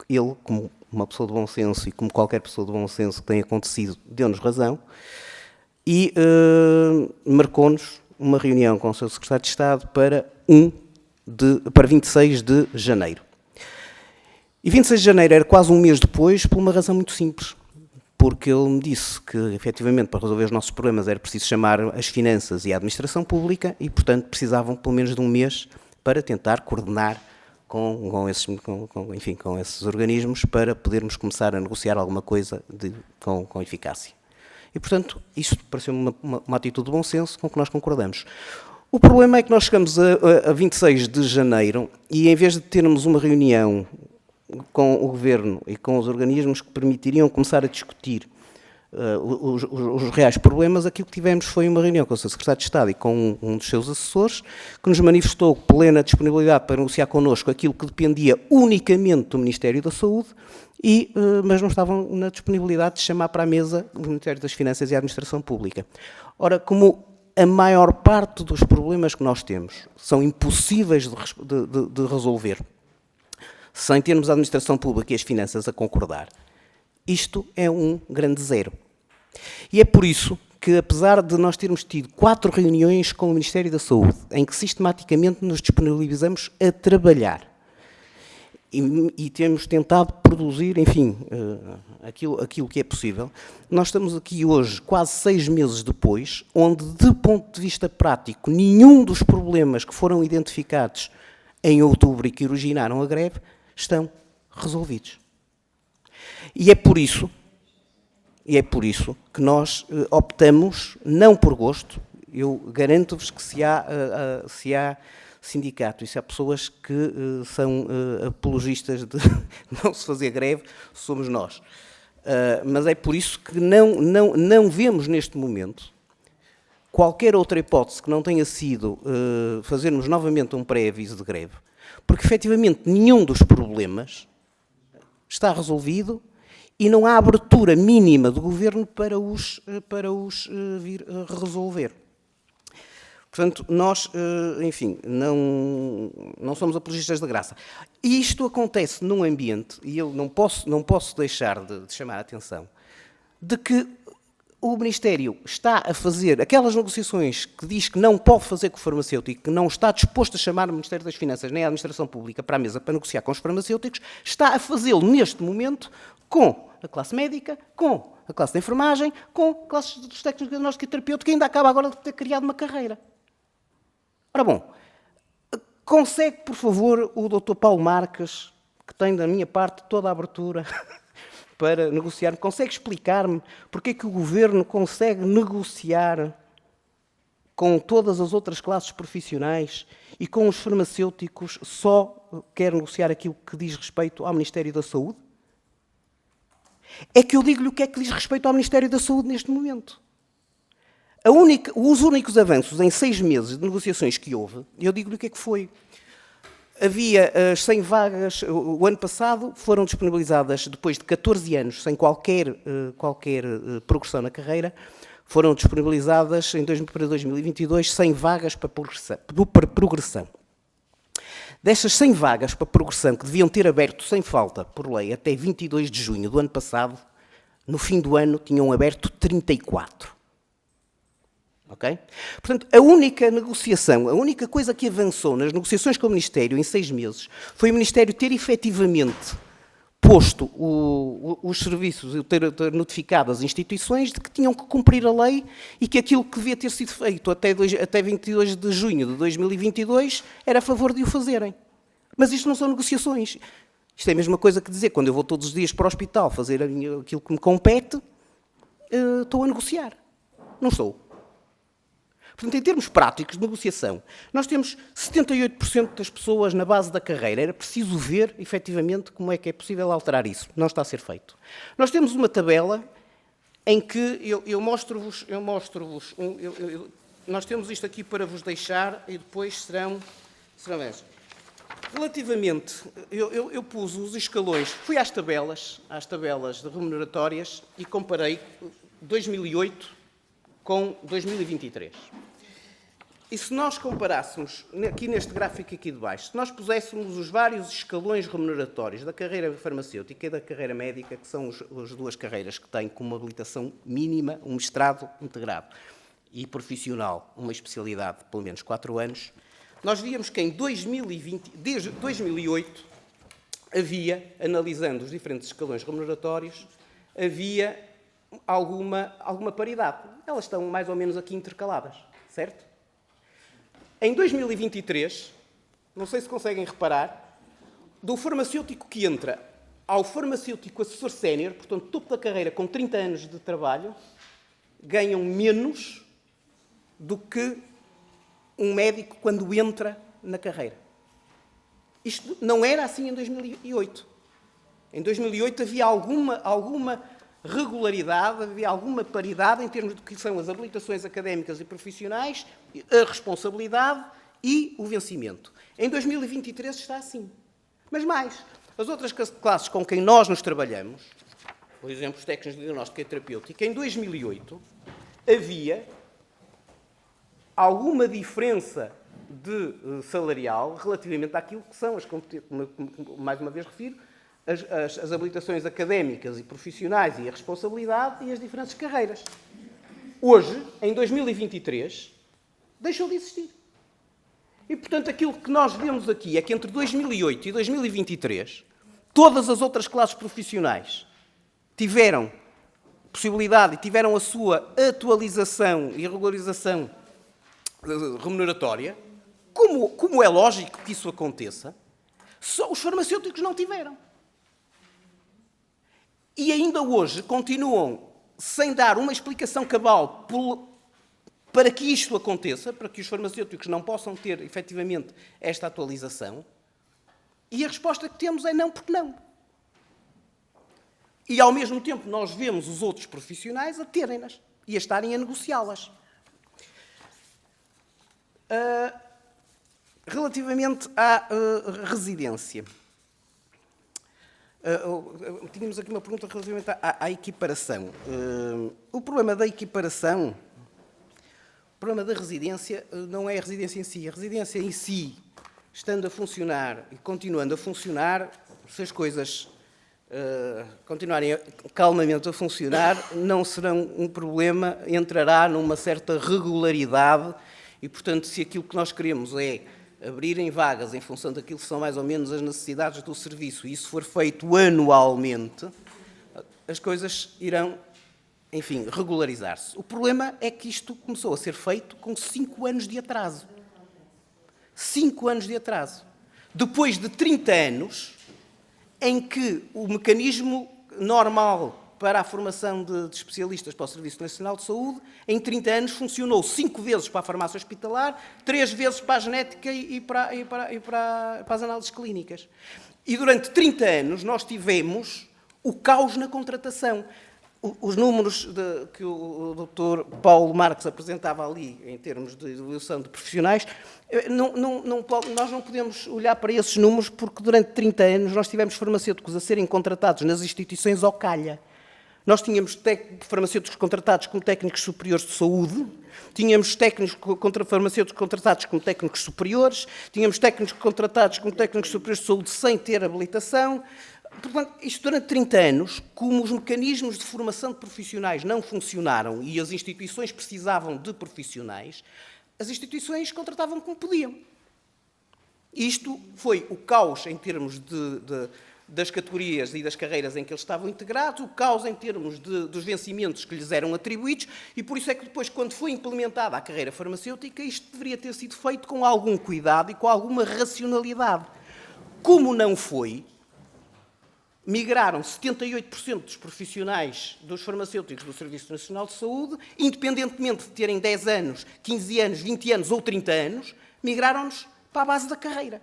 ele, como uma pessoa de bom senso e como qualquer pessoa de bom senso que tenha acontecido, deu-nos razão e marcou-nos uma reunião com o seu secretário de Estado para 26 de janeiro. E 26 de janeiro era quase um mês depois, por uma razão muito simples, porque ele me disse que, efetivamente, para resolver os nossos problemas era preciso chamar as finanças e a administração pública e, portanto, precisavam pelo menos de um mês para tentar coordenar com esses organismos para podermos começar a negociar alguma coisa com eficácia. E, portanto, isto pareceu-me uma atitude de bom senso com que nós concordamos. O problema é que nós chegamos a 26 de janeiro e, em vez de termos uma reunião com o Governo e com os organismos que permitiriam começar a discutir os reais problemas, aquilo que tivemos foi uma reunião com o seu secretário de Estado e com um dos seus assessores, que nos manifestou plena disponibilidade para negociar connosco aquilo que dependia unicamente do Ministério da Saúde, mas não estavam na disponibilidade de chamar para a mesa o Ministério das Finanças e a Administração Pública. Ora, como a maior parte dos problemas que nós temos são impossíveis de resolver sem termos a Administração Pública e as Finanças a concordar, isto é um grande zero. E é por isso que, apesar de nós termos tido 4 reuniões com o Ministério da Saúde, em que sistematicamente nos disponibilizamos a trabalhar, e temos tentado produzir, enfim, aquilo que é possível, nós estamos aqui hoje, quase 6 meses depois, onde, de ponto de vista prático, nenhum dos problemas que foram identificados em outubro e que originaram a greve estão resolvidos. E é por isso que nós optamos, não por gosto, eu garanto-vos que se há sindicato e se há pessoas que são apologistas de não se fazer greve, somos nós. Mas é por isso que não vemos neste momento qualquer outra hipótese que não tenha sido fazermos novamente um pré-aviso de greve, porque efetivamente nenhum dos problemas está resolvido e não há abertura mínima do Governo para os vir resolver. Portanto, nós, enfim, não somos apologistas da graça. E isto acontece num ambiente, e eu não posso deixar de chamar a atenção, de que o Ministério está a fazer aquelas negociações que diz que não pode fazer com o farmacêutico, que não está disposto a chamar o Ministério das Finanças nem a Administração Pública para a mesa para negociar com os farmacêuticos, está a fazê-lo neste momento com a classe médica, com a classe de enfermagem, com a classe dos técnicos de diagnóstico e terapêutico, que ainda acaba agora de ter criado uma carreira. Ora bom, consegue, por favor, o Dr. Paulo Marques, que tem da minha parte toda a abertura para negociar, consegue explicar-me porque é que o Governo consegue negociar com todas as outras classes profissionais e com os farmacêuticos só quer negociar aquilo que diz respeito ao Ministério da Saúde? É que eu digo-lhe o que é que diz respeito ao Ministério da Saúde neste momento. Os únicos avanços em 6 meses de negociações que houve, eu digo-lhe o que é que foi. Havia as 100 vagas, o ano passado foram disponibilizadas, depois de 14 anos, sem qualquer progressão na carreira, foram disponibilizadas para 2022 100 vagas para progressão. Destas 100 vagas para progressão, que deviam ter aberto sem falta, por lei, até 22 de junho do ano passado, no fim do ano tinham aberto 34. Ok? Portanto, a única negociação, a única coisa que avançou nas negociações com o Ministério em 6 meses foi o Ministério ter efetivamente posto os serviços e ter notificado as instituições de que tinham que cumprir a lei e que aquilo que devia ter sido feito até 22 de junho de 2022 era a favor de o fazerem. Mas isto não são negociações. Isto é a mesma coisa que dizer, quando eu vou todos os dias para o hospital fazer aquilo que me compete, estou a negociar. Não estou. Portanto, em termos práticos de negociação, nós temos 78% das pessoas na base da carreira. Era preciso ver, efetivamente, como é que é possível alterar isso. Não está a ser feito. Nós temos uma tabela em que eu mostro-vos... nós temos isto aqui para vos deixar e depois serão estes. Relativamente, eu pus os escalões, fui às tabelas de remuneratórias e comparei 2008 com 2023. E se nós comparássemos, aqui neste gráfico aqui de baixo, se nós puséssemos os vários escalões remuneratórios da carreira farmacêutica e da carreira médica, que são as duas carreiras que têm como habilitação mínima um mestrado integrado e profissional, uma especialidade de pelo menos 4 anos, nós víamos que em 2020, desde 2008, havia, analisando os diferentes escalões remuneratórios, havia alguma paridade. Elas estão mais ou menos aqui intercaladas, certo? Em 2023, não sei se conseguem reparar, do farmacêutico que entra ao farmacêutico assessor sénior, portanto, topo da carreira com 30 anos de trabalho, ganham menos do que um médico quando entra na carreira. Isto não era assim em 2008. Em 2008 havia alguma regularidade, havia alguma paridade em termos do que são as habilitações académicas e profissionais, a responsabilidade e o vencimento. Em 2023 está assim. Mas mais, as outras classes com quem nós nos trabalhamos, por exemplo, os técnicos de diagnóstico e terapêutica, em 2008 havia alguma diferença de salarial relativamente àquilo que são, mais uma vez refiro, as habilitações académicas e profissionais e a responsabilidade e as diferentes carreiras. Hoje, em 2023, deixou de existir. E, portanto, aquilo que nós vemos aqui é que entre 2008 e 2023, todas as outras classes profissionais tiveram possibilidade e tiveram a sua atualização e regularização remuneratória. Como é lógico que isso aconteça, só os farmacêuticos não tiveram. E ainda hoje continuam sem dar uma explicação cabal para que isto aconteça, para que os farmacêuticos não possam ter, efetivamente, esta atualização. E a resposta que temos é não, porque não. E, ao mesmo tempo, nós vemos os outros profissionais a terem-nas e a estarem a negociá-las. Relativamente à residência. Tínhamos aqui uma pergunta relativamente à equiparação. O problema da equiparação, o problema da residência, não é a residência em si. A residência em si, estando a funcionar e continuando a funcionar, se as coisas continuarem calmamente a funcionar, não serão um problema, entrará numa certa regularidade e, portanto, se aquilo que nós queremos é abrirem vagas em função daquilo que são mais ou menos as necessidades do serviço, e isso for feito anualmente, as coisas irão, enfim, regularizar-se. O problema é que isto começou a ser feito com 5 anos de atraso. 5 anos de atraso. Depois de 30 anos em que o mecanismo normal para a formação de especialistas para o Serviço Nacional de Saúde, em 30 anos funcionou 5 vezes para a farmácia hospitalar, 3 vezes para a genética e para as análises clínicas. E durante 30 anos nós tivemos o caos na contratação. Os números que o Dr. Paulo Marques apresentava ali, em termos de evolução de profissionais, nós não podemos olhar para esses números porque durante 30 anos nós tivemos farmacêuticos a serem contratados nas instituições ao calha. Nós tínhamos farmacêuticos contratados como técnicos superiores de saúde, tínhamos farmacêuticos contratados como técnicos superiores, tínhamos técnicos contratados como técnicos superiores de saúde sem ter habilitação. Portanto, isto durante 30 anos, como os mecanismos de formação de profissionais não funcionaram e as instituições precisavam de profissionais, as instituições contratavam como podiam. Isto foi o caos em termos das categorias e das carreiras em que eles estavam integrados, o caos em termos dos vencimentos que lhes eram atribuídos, e por isso é que depois, quando foi implementada a carreira farmacêutica, isto deveria ter sido feito com algum cuidado e com alguma racionalidade. Como não foi, migraram 78% dos profissionais dos farmacêuticos do Serviço Nacional de Saúde, independentemente de terem 10 anos, 15 anos, 20 anos ou 30 anos, migraram-nos para a base da carreira.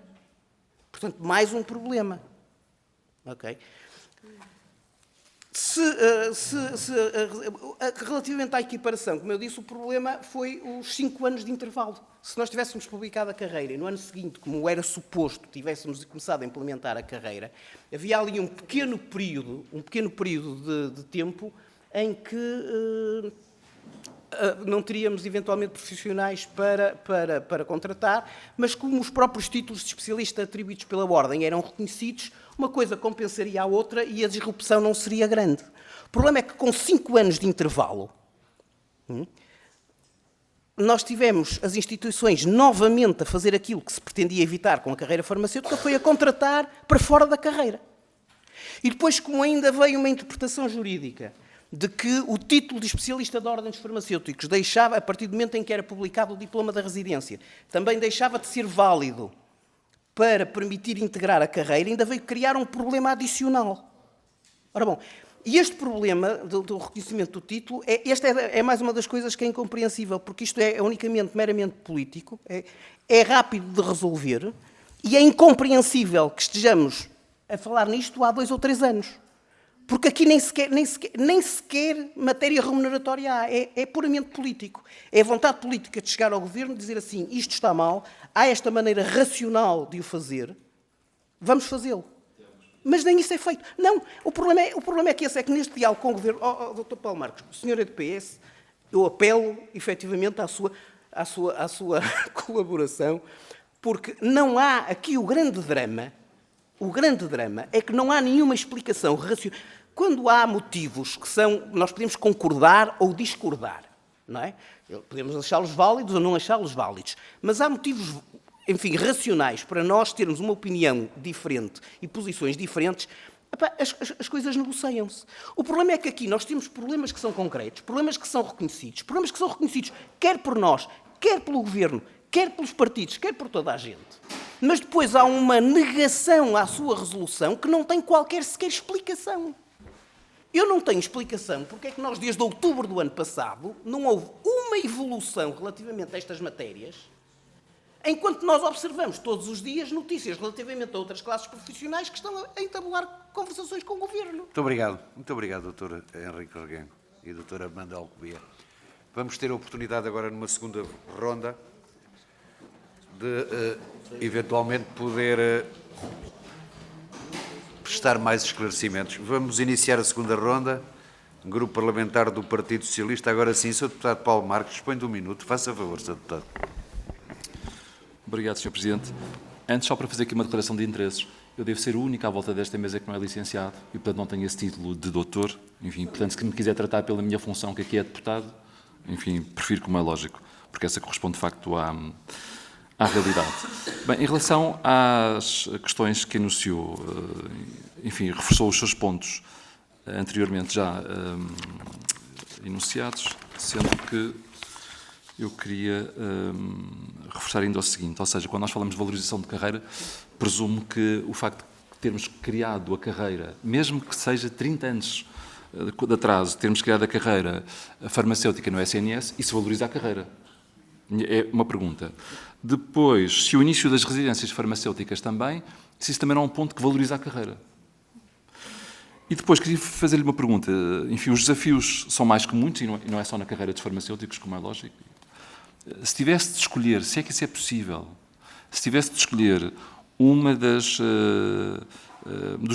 Portanto, mais um problema. Okay. Relativamente à equiparação, como eu disse, o problema foi os 5 anos de intervalo. Se nós tivéssemos publicado a carreira e no ano seguinte, como era suposto, tivéssemos começado a implementar a carreira, havia ali um pequeno período de tempo em que não teríamos eventualmente profissionais para contratar, mas como os próprios títulos de especialista atribuídos pela Ordem eram reconhecidos, uma coisa compensaria a outra e a disrupção não seria grande. O problema é que com 5 anos de intervalo, nós tivemos as instituições novamente a fazer aquilo que se pretendia evitar com a carreira farmacêutica, foi a contratar para fora da carreira. E depois, como ainda veio uma interpretação jurídica de que o título de especialista da Ordem dos Farmacêuticos deixava, a partir do momento em que era publicado o diploma da residência, também deixava de ser válido para permitir integrar a carreira, ainda veio criar um problema adicional. Ora bom, e este problema do reconhecimento do título, esta é mais uma das coisas que é incompreensível, porque isto é unicamente, meramente político, é rápido de resolver, e é incompreensível que estejamos a falar nisto há 2 ou 3 anos. Porque aqui nem sequer matéria remuneratória há, é puramente político. É a vontade política de chegar ao governo e dizer assim, isto está mal, há esta maneira racional de o fazer, vamos fazê-lo. Mas nem isso é feito. Não, o problema é que esse é que neste diálogo com o governo, Dr. Paulo Marques, o senhor é do PS, eu apelo efetivamente à sua colaboração, porque não há aqui o grande drama é que não há nenhuma explicação racional. Quando há motivos que nós podemos concordar ou discordar, não é? Podemos achá-los válidos ou não achá-los válidos, mas há motivos, enfim, racionais para nós termos uma opinião diferente e posições diferentes, as coisas negociam-se. O problema é que aqui nós temos problemas que são concretos, problemas que são reconhecidos quer por nós, quer pelo governo, quer pelos partidos, quer por toda a gente. Mas depois há uma negação à sua resolução que não tem qualquer sequer explicação. Eu não tenho explicação porque é que nós, desde outubro do ano passado, não houve uma evolução relativamente a estas matérias, enquanto nós observamos todos os dias notícias relativamente a outras classes profissionais que estão a entabular conversações com o Governo. Muito obrigado, Dr. Henrique Reguengo e Dra. Amanda Alcobier. Vamos ter a oportunidade agora, numa segunda ronda, de eventualmente poder prestar mais esclarecimentos. Vamos iniciar a segunda ronda. Grupo Parlamentar do Partido Socialista. Agora sim, Sr. Deputado Paulo Marques, dispõe de 1 minuto. Faça favor, Sr. Deputado. Obrigado, Sr. Presidente. Antes, só para fazer aqui uma declaração de interesses, eu devo ser o único à volta desta mesa que não é licenciado e, portanto, não tenho esse título de doutor. Enfim, portanto, se me quiser tratar pela minha função, que aqui é deputado, enfim, prefiro, como é lógico, porque essa corresponde, de facto, à realidade. Bem, em relação às questões que enunciou, enfim, reforçou os seus pontos anteriormente já enunciados, sendo que eu queria reforçar ainda o seguinte, ou seja, quando nós falamos de valorização de carreira, presumo que o facto de termos criado a carreira, mesmo que seja 30 anos de atraso, termos criado a carreira farmacêutica no SNS, isso valoriza a carreira. É uma pergunta. Depois, se o início das residências farmacêuticas também, se isso também não é um ponto que valoriza a carreira. E depois queria fazer-lhe uma pergunta. Enfim, os desafios são mais que muitos, e não é só na carreira dos farmacêuticos, como é lógico. Se tivesse de escolher, se é que isso é possível, se tivesse de escolher uma dos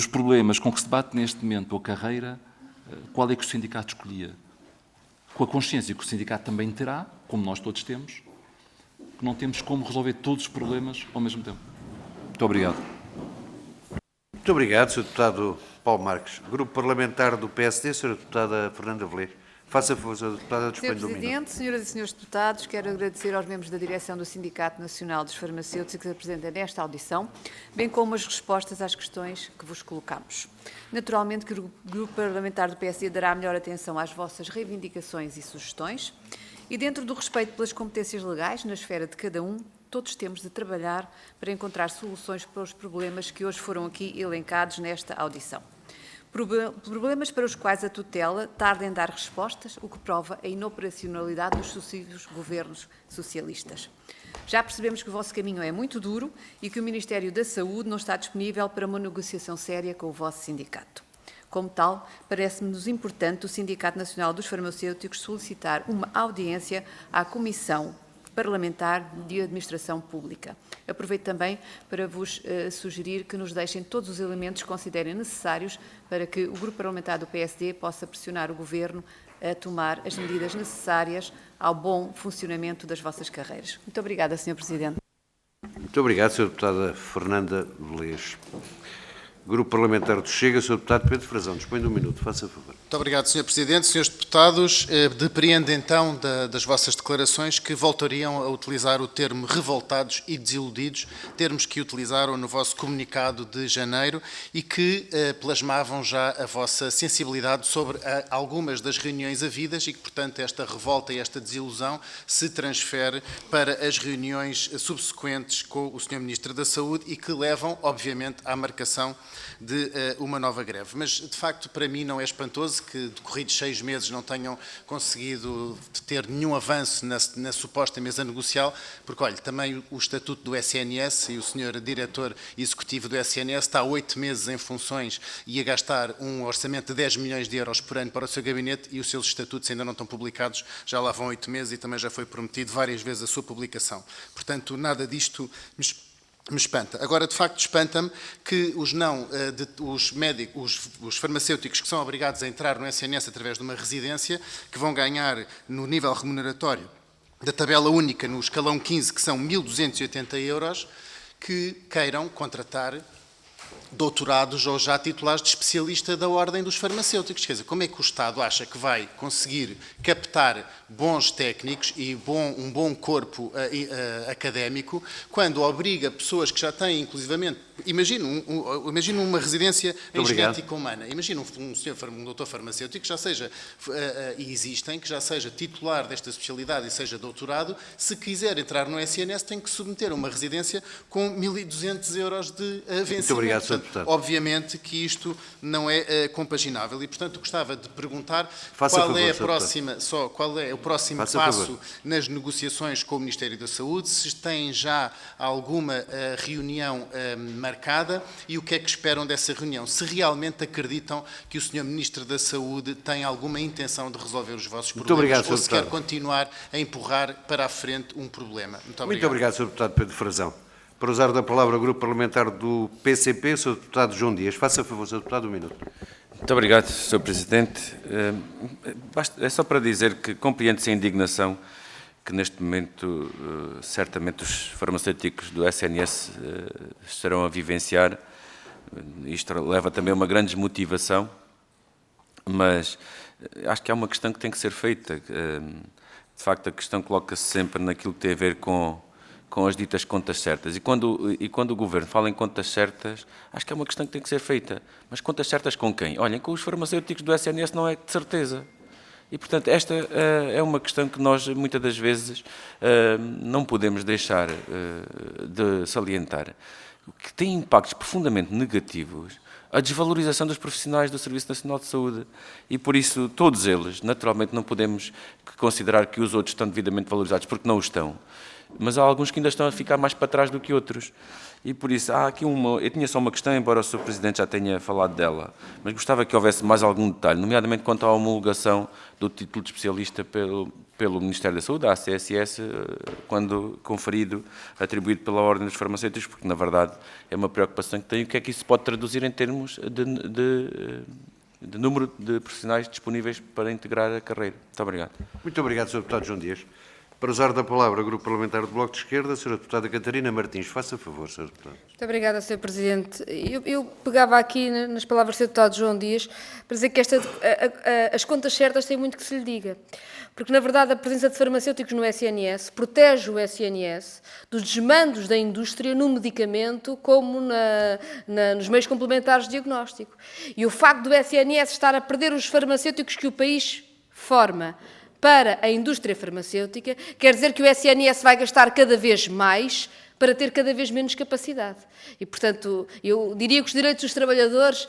problemas com que se debate neste momento a carreira, qual é que o sindicato escolhia? Com a consciência que o sindicato também terá, como nós todos temos, que não temos como resolver todos os problemas ao mesmo tempo. Muito obrigado. Muito obrigado, Sr. Deputado Paulo Marques. Grupo Parlamentar do PSD, Sra. Deputada Fernanda Velez. Faça favor, Sra. Deputada, dispõe do minuto. Sr. Presidente, senhoras e senhores deputados, quero agradecer aos membros da direção do Sindicato Nacional dos Farmacêuticos que se apresentam nesta audição, bem como as respostas às questões que vos colocamos. Naturalmente que o Grupo Parlamentar do PSD dará melhor atenção às vossas reivindicações e sugestões e, dentro do respeito pelas competências legais, na esfera de cada um, todos temos de trabalhar para encontrar soluções para os problemas que hoje foram aqui elencados nesta audição. Problemas para os quais a tutela tarda em dar respostas, o que prova a inoperacionalidade dos sucessivos governos socialistas. Já percebemos que o vosso caminho é muito duro e que o Ministério da Saúde não está disponível para uma negociação séria com o vosso sindicato. Como tal, parece-nos importante o Sindicato Nacional dos Farmacêuticos solicitar uma audiência à Comissão Parlamentar de Administração Pública. Aproveito também para vos sugerir que nos deixem todos os elementos que considerem necessários para que o Grupo Parlamentar do PSD possa pressionar o Governo a tomar as medidas necessárias ao bom funcionamento das vossas carreiras. Muito obrigada, Sr. Presidente. Muito obrigado, Sra. Deputada Fernanda Velez. Grupo Parlamentar do Chega, Sr. Deputado Pedro Frazão, dispõe de um minuto, faça favor. Muito obrigado, Sr. Presidente. Senhores deputados, depreendo então das vossas declarações que voltariam a utilizar o termo revoltados e desiludidos, termos que utilizaram no vosso comunicado de janeiro e que plasmavam já a vossa sensibilidade sobre algumas das reuniões havidas e que, portanto, esta revolta e esta desilusão se transfere para as reuniões subsequentes com o Sr. Ministro da Saúde e que levam, obviamente, à marcação de uma nova greve. Mas, de facto, para mim não é espantoso que, decorridos 6 meses, não tenham conseguido ter nenhum avanço na suposta mesa negocial, porque, olha, também o Estatuto do SNS e o Sr. Diretor Executivo do SNS está há 8 meses em funções e a gastar um orçamento de 10 milhões de euros por ano para o seu gabinete e os seus estatutos ainda não estão publicados, já lá vão 8 meses e também já foi prometido várias vezes a sua publicação. Portanto, nada disto me espanta. Agora, de facto, espanta-me que os médicos, os farmacêuticos que são obrigados a entrar no SNS através de uma residência, que vão ganhar no nível remuneratório da tabela única no escalão 15, que são 1.280 euros, que queiram contratar doutorados ou já titulares de especialista da ordem dos farmacêuticos. Quer dizer, como é que o Estado acha que vai conseguir captar bons técnicos e um bom corpo académico quando obriga pessoas que já têm, inclusivamente, imagina uma residência em genética humana, imagina um doutor farmacêutico que já seja, e existem, que já seja titular desta especialidade e seja doutorado, se quiser entrar no SNS tem que submeter a uma residência com 1.200 euros de vencimento. Muito obrigado, Sr. Deputado. Obviamente que isto não é compaginável e, portanto, gostava de perguntar qual é o próximo passo nas negociações com o Ministério da Saúde, se têm já alguma reunião marcada e o que é que esperam dessa reunião, se realmente acreditam que o Sr. Ministro da Saúde tem alguma intenção de resolver os vossos problemas. Muito obrigado, ou se quer continuar a empurrar para a frente um problema. Muito obrigado, Sr. Deputado Pedro Frazão. Para usar da palavra o Grupo Parlamentar do PCP, Sr. Deputado João Dias. Faça favor, Sr. Deputado, um minuto. Muito obrigado, Sr. Presidente. É só para dizer que compreende-se a indignação que neste momento certamente os farmacêuticos do SNS estarão a vivenciar. Isto leva também a uma grande desmotivação, mas acho que há uma questão que tem que ser feita. De facto, a questão coloca-se sempre naquilo que tem a ver com com as ditas contas certas. E quando o Governo fala em contas certas, acho que é uma questão que tem que ser feita. Mas contas certas com quem? Olhem, com os farmacêuticos do SNS não é de certeza. E, portanto, esta é uma questão que nós, muitas das vezes, não podemos deixar de salientar, que tem impactos profundamente negativos a desvalorização dos profissionais do Serviço Nacional de Saúde. E, por isso, todos eles, naturalmente, não podemos considerar que os outros estão devidamente valorizados, porque não o estão. Mas há alguns que ainda estão a ficar mais para trás do que outros. E, por isso, há aqui eu tinha só uma questão, embora o Sr. Presidente já tenha falado dela, mas gostava que houvesse mais algum detalhe, nomeadamente quanto à homologação do título de especialista pelo Ministério da Saúde, a ACSS, quando conferido, atribuído pela Ordem dos Farmacêuticos, porque, na verdade, é uma preocupação que tenho. O que é que isso pode traduzir em termos de número de profissionais disponíveis para integrar a carreira? Muito obrigado. Muito obrigado, Sr. Deputado João Dias. Para usar da palavra o Grupo Parlamentar do Bloco de Esquerda, a Sra. Deputada Catarina Martins. Faça favor, Sr. Deputado. Muito obrigada, Sr. Presidente. Eu pegava aqui nas palavras do Sr. Deputado João Dias para dizer que as contas certas têm muito que se lhe diga. Porque, na verdade, a presença de farmacêuticos no SNS protege o SNS dos desmandos da indústria no medicamento como nos meios complementares de diagnóstico. E o facto do SNS estar a perder os farmacêuticos que o país forma para a indústria farmacêutica, quer dizer que o SNS vai gastar cada vez mais para ter cada vez menos capacidade. E, portanto, eu diria que os direitos dos trabalhadores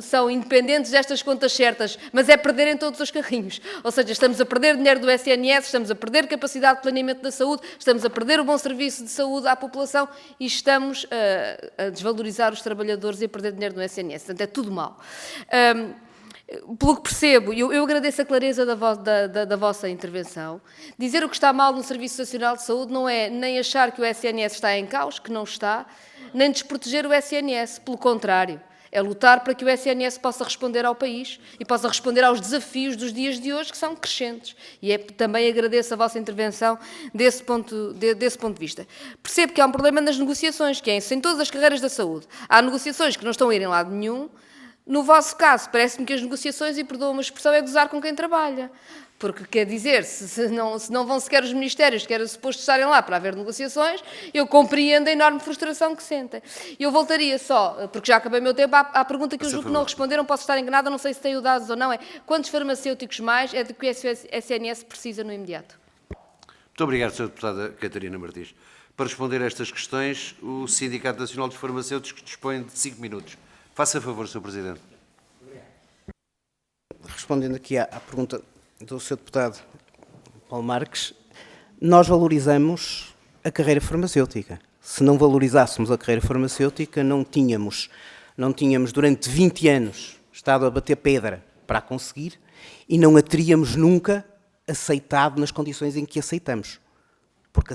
são independentes destas contas certas, mas é perder em todos os carrinhos. Ou seja, estamos a perder dinheiro do SNS, estamos a perder capacidade de planeamento da saúde, estamos a perder o bom serviço de saúde à população e estamos a desvalorizar os trabalhadores e a perder dinheiro no SNS. Portanto, é tudo mal. Pelo que percebo, eu agradeço a clareza da vossa intervenção. Dizer o que está mal no Serviço Nacional de Saúde não é nem achar que o SNS está em caos, que não está, nem desproteger o SNS. Pelo contrário, é lutar para que o SNS possa responder ao país e possa responder aos desafios dos dias de hoje, que são crescentes. E também agradeço a vossa intervenção desse ponto de vista. Percebo que há um problema nas negociações, que é em todas as carreiras da saúde. Há negociações que não estão a ir em lado nenhum. No vosso caso, parece-me que as negociações, e perdoa-me a expressão, é gozar com quem trabalha. Porque, quer dizer, se não vão sequer os ministérios, que era suposto estarem lá para haver negociações, eu compreendo a enorme frustração que sentem. Eu voltaria só, porque já acabei o meu tempo, à pergunta que eu julgo que não responderam, posso estar enganada, não sei se tenho dados ou não, é quantos farmacêuticos mais é de que o SNS precisa no imediato? Muito obrigado, Sra. Deputada Catarina Martins. Para responder a estas questões, o Sindicato Nacional dos Farmacêuticos dispõe de 5 minutos. Faça favor, Sr. Presidente. Respondendo aqui à pergunta do Sr. Deputado Paulo Marques, nós valorizamos a carreira farmacêutica. Se não valorizássemos a carreira farmacêutica, não tínhamos durante 20 anos estado a bater pedra para a conseguir e não a teríamos nunca aceitado nas condições em que aceitamos. Porque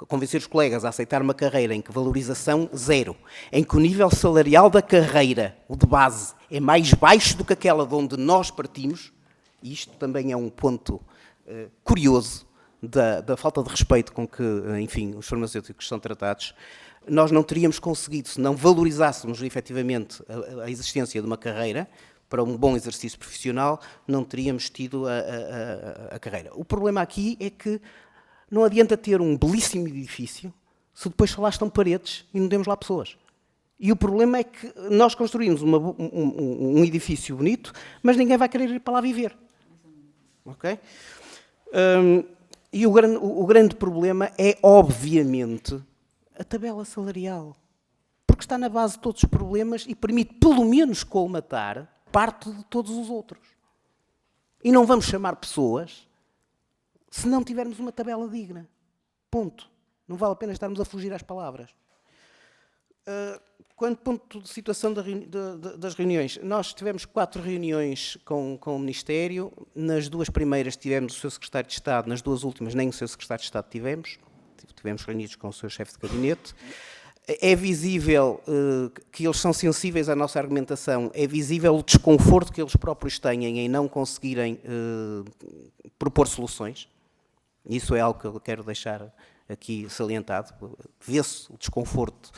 convencer os colegas a aceitar uma carreira em que valorização zero, em que o nível salarial da carreira, o de base, é mais baixo do que aquela de onde nós partimos, e isto também é um ponto curioso da falta de respeito com que, enfim, os farmacêuticos são tratados, nós não teríamos conseguido, se não valorizássemos efetivamente a existência de uma carreira, para um bom exercício profissional, não teríamos tido a carreira. O problema aqui é que não adianta ter um belíssimo edifício se depois só lá estão paredes e não temos lá pessoas. E o problema é que nós construímos um edifício bonito, mas ninguém vai querer ir para lá viver. Ok? E o grande problema é, obviamente, a tabela salarial. Porque está na base de todos os problemas e permite, pelo menos, colmatar parte de todos os outros. E não vamos chamar pessoas se não tivermos uma tabela digna. Ponto. Não vale a pena estarmos a fugir às palavras. Quanto ponto de situação das reuniões, nós tivemos 4 reuniões com o Ministério. Nas 2 primeiras tivemos o Sr. Secretário de Estado, nas 2 últimas nem o Sr. Secretário de Estado tivemos reunidos com o Sr. Chefe de Gabinete. É visível que eles são sensíveis à nossa argumentação, é visível o desconforto que eles próprios têm em não conseguirem propor soluções. Isso é algo que eu quero deixar aqui salientado. Vê-se o desconforto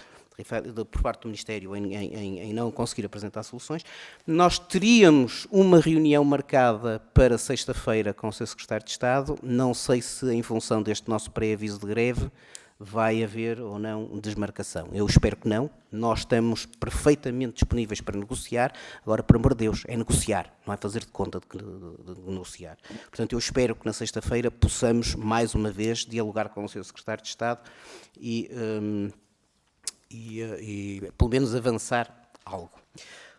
por parte do Ministério em não conseguir apresentar soluções. Nós teríamos uma reunião marcada para sexta-feira com o Sr. Secretário de Estado. Não sei se, em função deste nosso pré-aviso de greve, vai haver ou não desmarcação. Eu espero que não. Nós estamos perfeitamente disponíveis para negociar. Agora, por amor de Deus, é negociar, não é fazer de conta de negociar. Portanto, eu espero que na sexta-feira possamos, mais uma vez, dialogar com o Sr. Secretário de Estado e pelo menos avançar algo.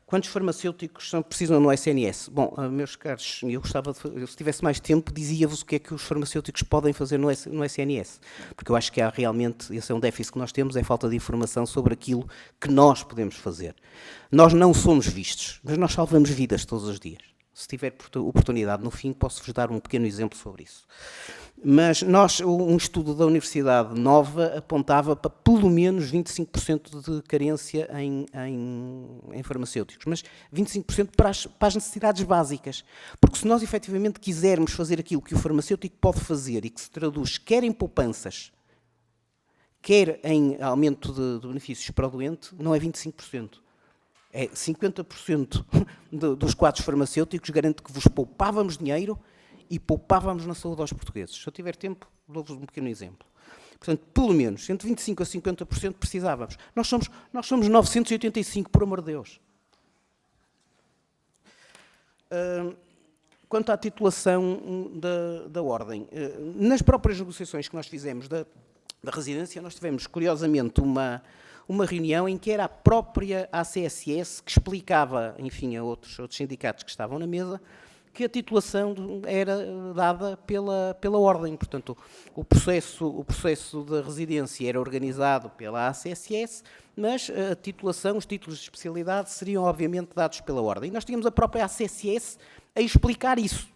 Quantos farmacêuticos precisam no SNS? Bom, meus caros, eu se tivesse mais tempo, dizia-vos o que é que os farmacêuticos podem fazer no SNS, porque eu acho que há realmente, esse é um déficit que nós temos, é falta de informação sobre aquilo que nós podemos fazer. Nós não somos vistos, mas nós salvamos vidas todos os dias. Se tiver oportunidade no fim, posso-vos dar um pequeno exemplo sobre isso. Mas um estudo da Universidade Nova apontava para pelo menos 25% de carência em farmacêuticos, mas 25% para as necessidades básicas. Porque se nós efetivamente quisermos fazer aquilo que o farmacêutico pode fazer e que se traduz quer em poupanças, quer em aumento de benefícios para o doente, não é 25%. É 50% dos quadros farmacêuticos, garanto que vos poupávamos dinheiro e poupávamos na saúde aos portugueses. Se eu tiver tempo, dou-vos um pequeno exemplo. Portanto, pelo menos, entre 25% a 50% precisávamos. Nós somos 985, por amor de Deus. Quanto à titulação da ordem, nas próprias negociações que nós fizemos da residência, nós tivemos, curiosamente, uma reunião em que era a própria ACSS que explicava, enfim, a outros sindicatos que estavam na mesa, que a titulação era dada pela ordem. Portanto, o processo da residência era organizado pela ACSS, mas a titulação, os títulos de especialidade seriam obviamente dados pela ordem. E nós tínhamos a própria ACSS a explicar isso.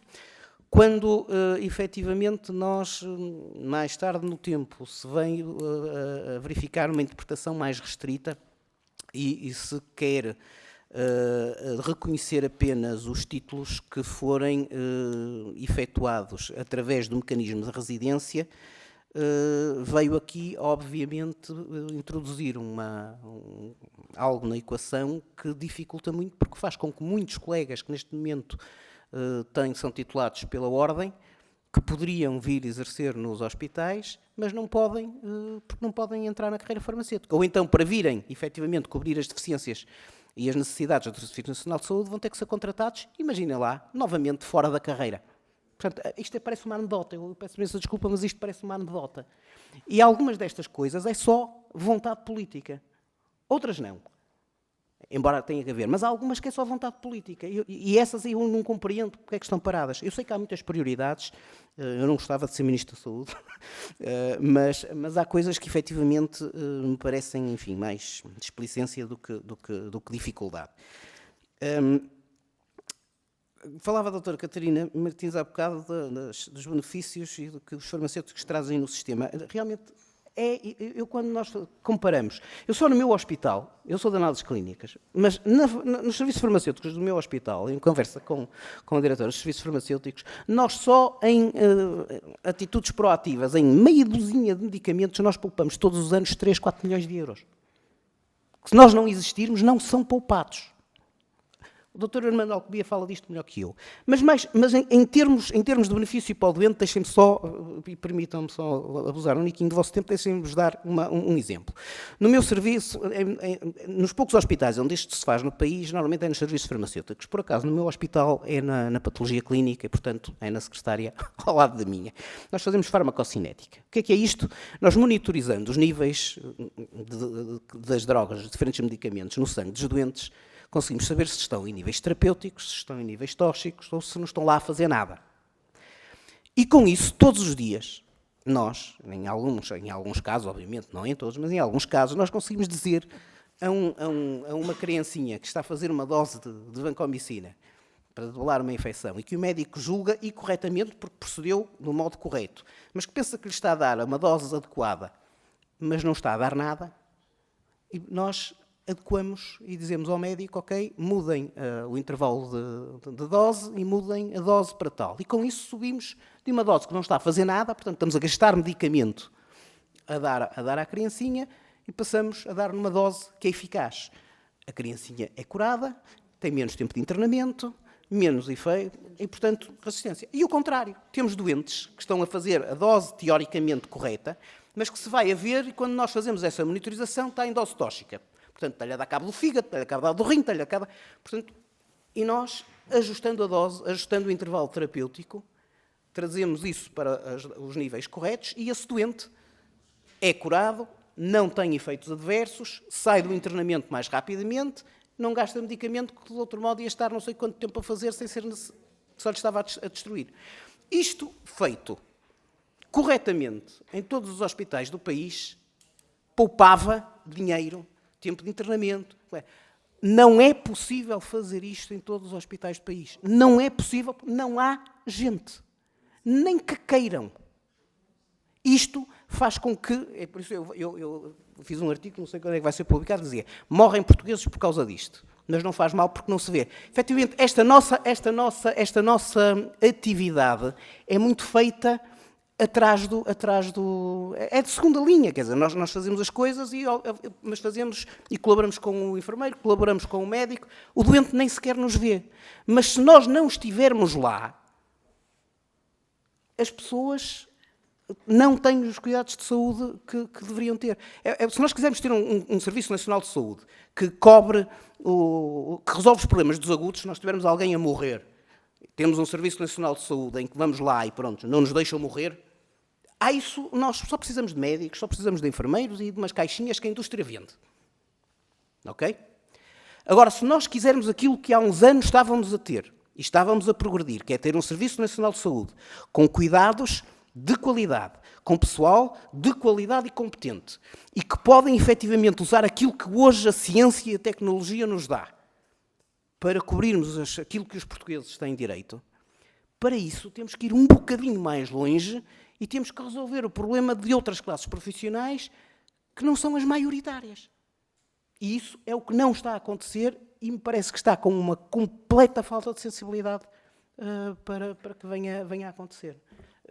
Quando, efetivamente, nós, mais tarde no tempo, se vem a verificar uma interpretação mais restrita e se quer reconhecer apenas os títulos que forem efetuados através do mecanismo de residência, veio aqui, obviamente, introduzir algo na equação que dificulta muito, porque faz com que muitos colegas que neste momento são titulados pela ordem, que poderiam vir exercer nos hospitais, mas não podem, porque não podem entrar na carreira farmacêutica. Ou então, para virem, efetivamente, cobrir as deficiências e as necessidades do Serviço Nacional de Saúde, vão ter que ser contratados, imaginem lá, novamente, fora da carreira. Portanto, isto parece uma anedota, eu peço imensa desculpa, mas isto parece uma anedota. E algumas destas coisas é só vontade política, outras não. Embora tenha que haver, mas há algumas que é só vontade política, e essas eu não compreendo porque é que estão paradas. Eu sei que há muitas prioridades, eu não gostava de ser Ministro da Saúde, mas há coisas que efetivamente me parecem, enfim, mais displicência do que dificuldade. Falava a doutora Catarina Martins há bocado dos benefícios e do que os farmacêuticos trazem no sistema. Realmente, quando nós comparamos, eu só no meu hospital, eu sou de análises clínicas, mas nos serviços farmacêuticos do meu hospital, em conversa com a diretora dos serviços farmacêuticos, nós só em atitudes proativas, em meia dúzia de medicamentos, nós poupamos todos os anos 3, 4 milhões de euros. Se nós não existirmos, não são poupados. O Dr. Armando Alcobia fala disto melhor que eu. Mas em termos de benefício para o doente, deixem-me só, e permitam-me só abusar um niquinho do vosso tempo, deixem-me-vos dar um exemplo. No meu serviço, nos poucos hospitais onde isto se faz no país, normalmente é nos serviços farmacêuticos. Por acaso, no meu hospital é na patologia clínica e, portanto, é na secretária ao lado da minha. Nós fazemos farmacocinética. O que é isto? Nós monitorizando os níveis das drogas, dos diferentes medicamentos no sangue dos doentes, conseguimos saber se estão em níveis terapêuticos, se estão em níveis tóxicos ou se não estão lá a fazer nada. E com isso, todos os dias, nós, em alguns casos, obviamente, não em todos, mas em alguns casos, nós conseguimos dizer a uma criancinha que está a fazer uma dose de vancomicina para debelar uma infecção e que o médico julga e corretamente porque procedeu no modo correto, mas que pensa que lhe está a dar uma dose adequada, mas não está a dar nada, e nós adequamos e dizemos ao médico, ok, mudem o intervalo de dose e mudem a dose para tal. E com isso subimos de uma dose que não está a fazer nada, portanto estamos a gastar medicamento a dar à criancinha e passamos a dar numa dose que é eficaz. A criancinha é curada, tem menos tempo de internamento, menos efeito e, portanto, resistência. E o contrário, temos doentes que estão a fazer a dose teoricamente correta, mas que se vai a ver, e quando nós fazemos essa monitorização, está em dose tóxica. Portanto, está-lhe a dar cabo do fígado, está-lhe a cabo do rim, está-lhe a cabo... Portanto, e nós, ajustando a dose, ajustando o intervalo terapêutico, trazemos isso para os níveis corretos e esse doente é curado, não tem efeitos adversos, sai do internamento mais rapidamente, não gasta medicamento que, de outro modo, ia estar não sei quanto tempo a fazer sem ser só lhe estava a destruir. Isto feito corretamente em todos os hospitais do país, poupava dinheiro, tempo de internamento. Não é possível fazer isto em todos os hospitais do país. Não é possível, não há gente. Nem que queiram. Isto faz com que, é por isso eu fiz um artigo, não sei quando é que vai ser publicado, dizia, morrem portugueses por causa disto. Mas não faz mal porque não se vê. Efetivamente, esta nossa atividade é muito feita atrás do... É de segunda linha, quer dizer, nós fazemos as coisas, mas fazemos e colaboramos com o enfermeiro, colaboramos com o médico, o doente nem sequer nos vê. Mas se nós não estivermos lá, as pessoas não têm os cuidados de saúde que deveriam ter. Se nós quisermos ter um Serviço Nacional de Saúde que cobre, que resolve os problemas dos agudos, se nós tivermos alguém a morrer, temos um Serviço Nacional de Saúde em que vamos lá e pronto, não nos deixam morrer, isso nós só precisamos de médicos, só precisamos de enfermeiros e de umas caixinhas que a indústria vende. Ok? Agora, se nós quisermos aquilo que há uns anos estávamos a ter, e estávamos a progredir, que é ter um Serviço Nacional de Saúde com cuidados de qualidade, com pessoal de qualidade e competente, e que podem efetivamente usar aquilo que hoje a ciência e a tecnologia nos dá, para cobrirmos aquilo que os portugueses têm direito, para isso temos que ir um bocadinho mais longe e temos que resolver o problema de outras classes profissionais que não são as maioritárias. E isso é o que não está a acontecer e me parece que está com uma completa falta de sensibilidade para que venha a acontecer.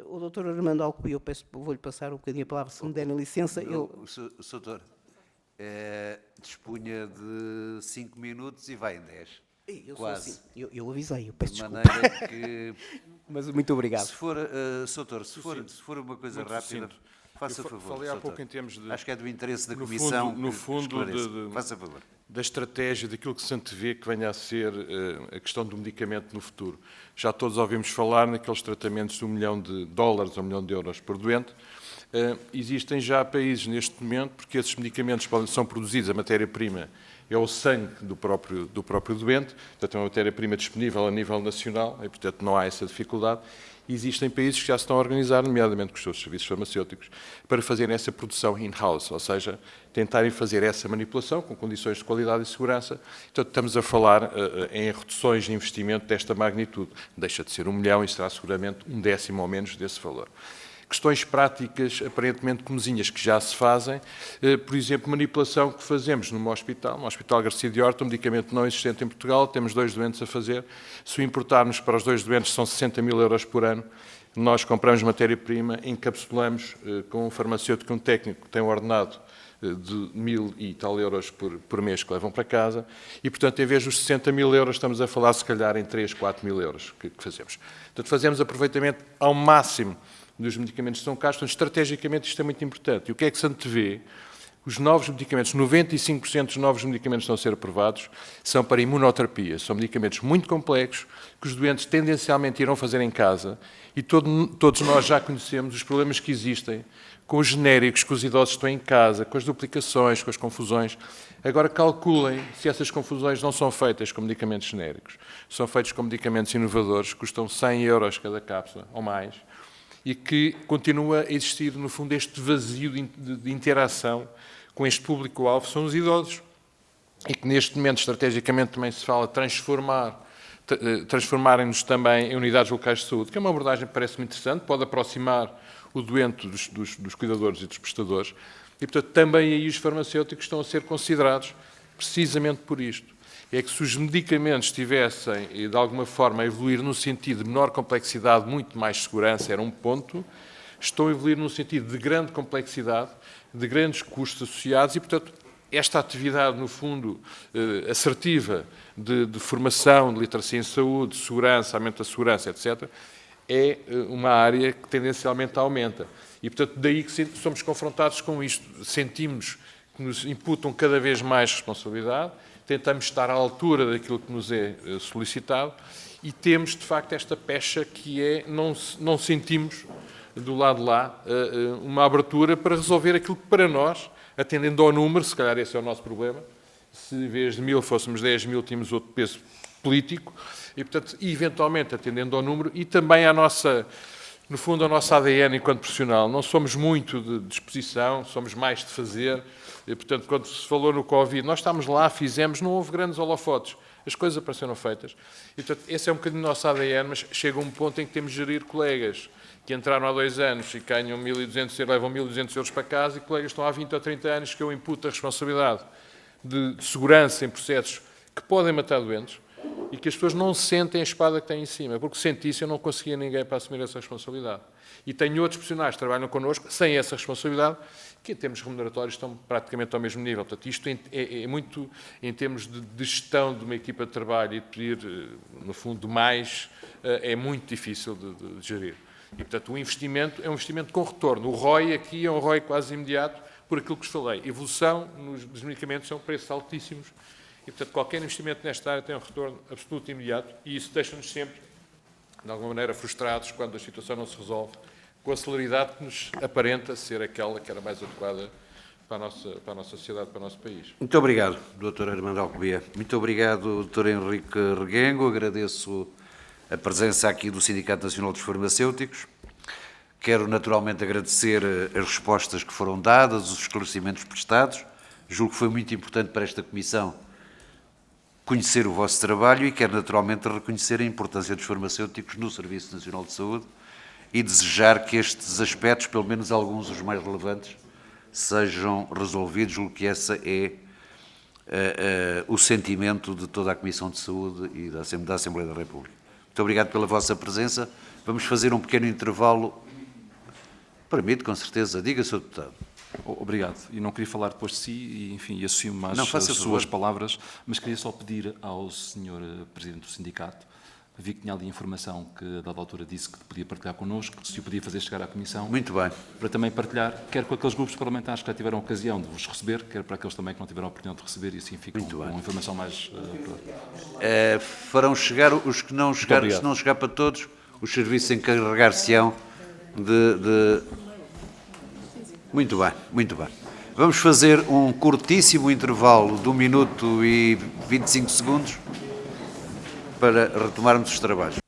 O Dr. Armando Alcobi, vou-lhe passar um bocadinho a palavra, se me derem licença. O Sr. dispunha de 5 minutos e vai em 10. Quase. Assim, eu avisei, eu peço desculpa. De maneira que... Mas muito obrigado. Se for, se for uma coisa muito rápida, sucinto. faça favor. Falei há pouco em termos de... Acho que é do interesse da Comissão. No fundo faça favor. Da estratégia, daquilo que se antevê que venha a ser a questão do medicamento no futuro. Já todos ouvimos falar naqueles tratamentos de $1 milhão ou €1 milhão por doente. Existem já países neste momento, porque esses medicamentos são produzidos, a matéria-prima é o sangue do próprio doente, portanto é uma matéria-prima disponível a nível nacional e, portanto, não há essa dificuldade. Existem países que já se estão a organizar, nomeadamente com os seus serviços farmacêuticos, para fazerem essa produção in-house, ou seja, tentarem fazer essa manipulação com condições de qualidade e segurança. Portanto, estamos a falar em reduções de investimento desta magnitude. Deixa de ser $1 milhão e será seguramente 1/10 ou menos desse valor. Questões práticas, aparentemente comezinhas, que já se fazem, por exemplo, manipulação que fazemos no Hospital Garcia de Horta, um medicamento não existente em Portugal, temos 2 doentes a fazer, se o importarmos para os 2 doentes são 60 mil euros por ano, nós compramos matéria-prima, encapsulamos com um farmacêutico, um técnico que tem um ordenado de 1.000 e tal euros por mês que levam para casa e, portanto, em vez dos 60 mil euros, estamos a falar, se calhar, em 3, 4 mil euros que fazemos. Portanto, fazemos aproveitamento ao máximo dos medicamentos que são caros, portanto, estrategicamente isto é muito importante. E o que é que se antevê? Os novos medicamentos, 95% dos novos medicamentos que estão a ser aprovados são para imunoterapia. São medicamentos muito complexos que os doentes tendencialmente irão fazer em casa e todos nós já conhecemos os problemas que existem com os genéricos que os idosos estão em casa, com as duplicações, com as confusões. Agora calculem se essas confusões não são feitas com medicamentos genéricos. São feitos com medicamentos inovadores, que custam 100 euros cada cápsula ou mais, e que continua a existir, no fundo, este vazio de interação com este público-alvo, são os idosos. E que, neste momento, estrategicamente, também se fala transformarem-nos também em unidades locais de saúde, que é uma abordagem que parece muito interessante, pode aproximar o doente dos cuidadores e dos prestadores. E, portanto, também aí os farmacêuticos estão a ser considerados precisamente por isto. É que se os medicamentos estivessem, de alguma forma, a evoluir num sentido de menor complexidade, muito mais segurança, era um ponto, estão a evoluir num sentido de grande complexidade, de grandes custos associados e, portanto, esta atividade, no fundo, assertiva de formação, de literacia em saúde, de segurança, aumento da segurança, etc., é uma área que tendencialmente aumenta. E, portanto, daí que somos confrontados com isto. Sentimos que nos imputam cada vez mais responsabilidade, tentamos estar à altura daquilo que nos é solicitado e temos, de facto, esta pecha que é, não sentimos, do lado de lá, uma abertura para resolver aquilo que para nós, atendendo ao número, se calhar esse é o nosso problema, se em vez de 1000 fôssemos 10.000, tínhamos outro peso político, e, portanto, eventualmente, atendendo ao número, e também à nossa, no fundo, ao nosso ADN enquanto profissional. Não somos muito de disposição, somos mais de fazer, e, portanto, quando se falou no Covid, nós estávamos lá, fizemos, não houve grandes holofotes, as coisas apareceram feitas. E, portanto, esse é um bocadinho o nosso ADN, mas chega um ponto em que temos de gerir colegas que entraram há 2 anos e ganham 1.200 euros, levam 1.200 euros para casa, e colegas que estão há 20 ou 30 anos que eu imputo a responsabilidade de segurança em processos que podem matar doentes e que as pessoas não sentem a espada que têm em cima, porque sentisse eu não conseguia ninguém para assumir essa responsabilidade. E tenho outros profissionais que trabalham connosco sem essa responsabilidade, que em termos remuneratórios estão praticamente ao mesmo nível. Portanto, isto é muito, em termos de gestão de uma equipa de trabalho e de pedir, no fundo, mais, é muito difícil de gerir. E, portanto, o investimento é um investimento com retorno. O ROI aqui é um ROI quase imediato, por aquilo que vos falei. Evolução dos medicamentos são preços altíssimos e, portanto, qualquer investimento nesta área tem um retorno absoluto imediato e isso deixa-nos sempre, de alguma maneira, frustrados quando a situação não se resolve com a celeridade que nos aparenta ser aquela que era mais adequada para a nossa sociedade, para o nosso país. Muito obrigado, Dr. Armando Alcobiá. Muito obrigado, Dr. Henrique Reguengo. Agradeço a presença aqui do Sindicato Nacional dos Farmacêuticos. Quero naturalmente agradecer as respostas que foram dadas, os esclarecimentos prestados. Julgo que foi muito importante para esta Comissão conhecer o vosso trabalho e quero naturalmente reconhecer a importância dos farmacêuticos no Serviço Nacional de Saúde e desejar que estes aspectos, pelo menos alguns os mais relevantes, sejam resolvidos. Julgo que esse é o sentimento de toda a Comissão de Saúde e da Assembleia da República. Muito obrigado pela vossa presença. Vamos fazer um pequeno intervalo. Permite, com certeza. Diga, Sr. Deputado. Obrigado. E não queria falar depois de si e, enfim, assumo mais as suas favor. Palavras, mas queria só pedir ao Sr. Presidente do Sindicato, vi que tinha ali informação que, a dada altura, disse que podia partilhar connosco, se o podia fazer chegar à Comissão. Muito bem. Para também partilhar, quer com aqueles grupos parlamentares que já tiveram a ocasião de vos receber, quer para aqueles também que não tiveram a oportunidade de receber e assim ficam com informação mais... farão chegar os que não chegar, se não chegar para todos, os serviços encarregar-se-ão de... Muito bem, muito bem. Vamos fazer um curtíssimo intervalo de 1 minuto e 25 segundos para retomarmos os trabalhos.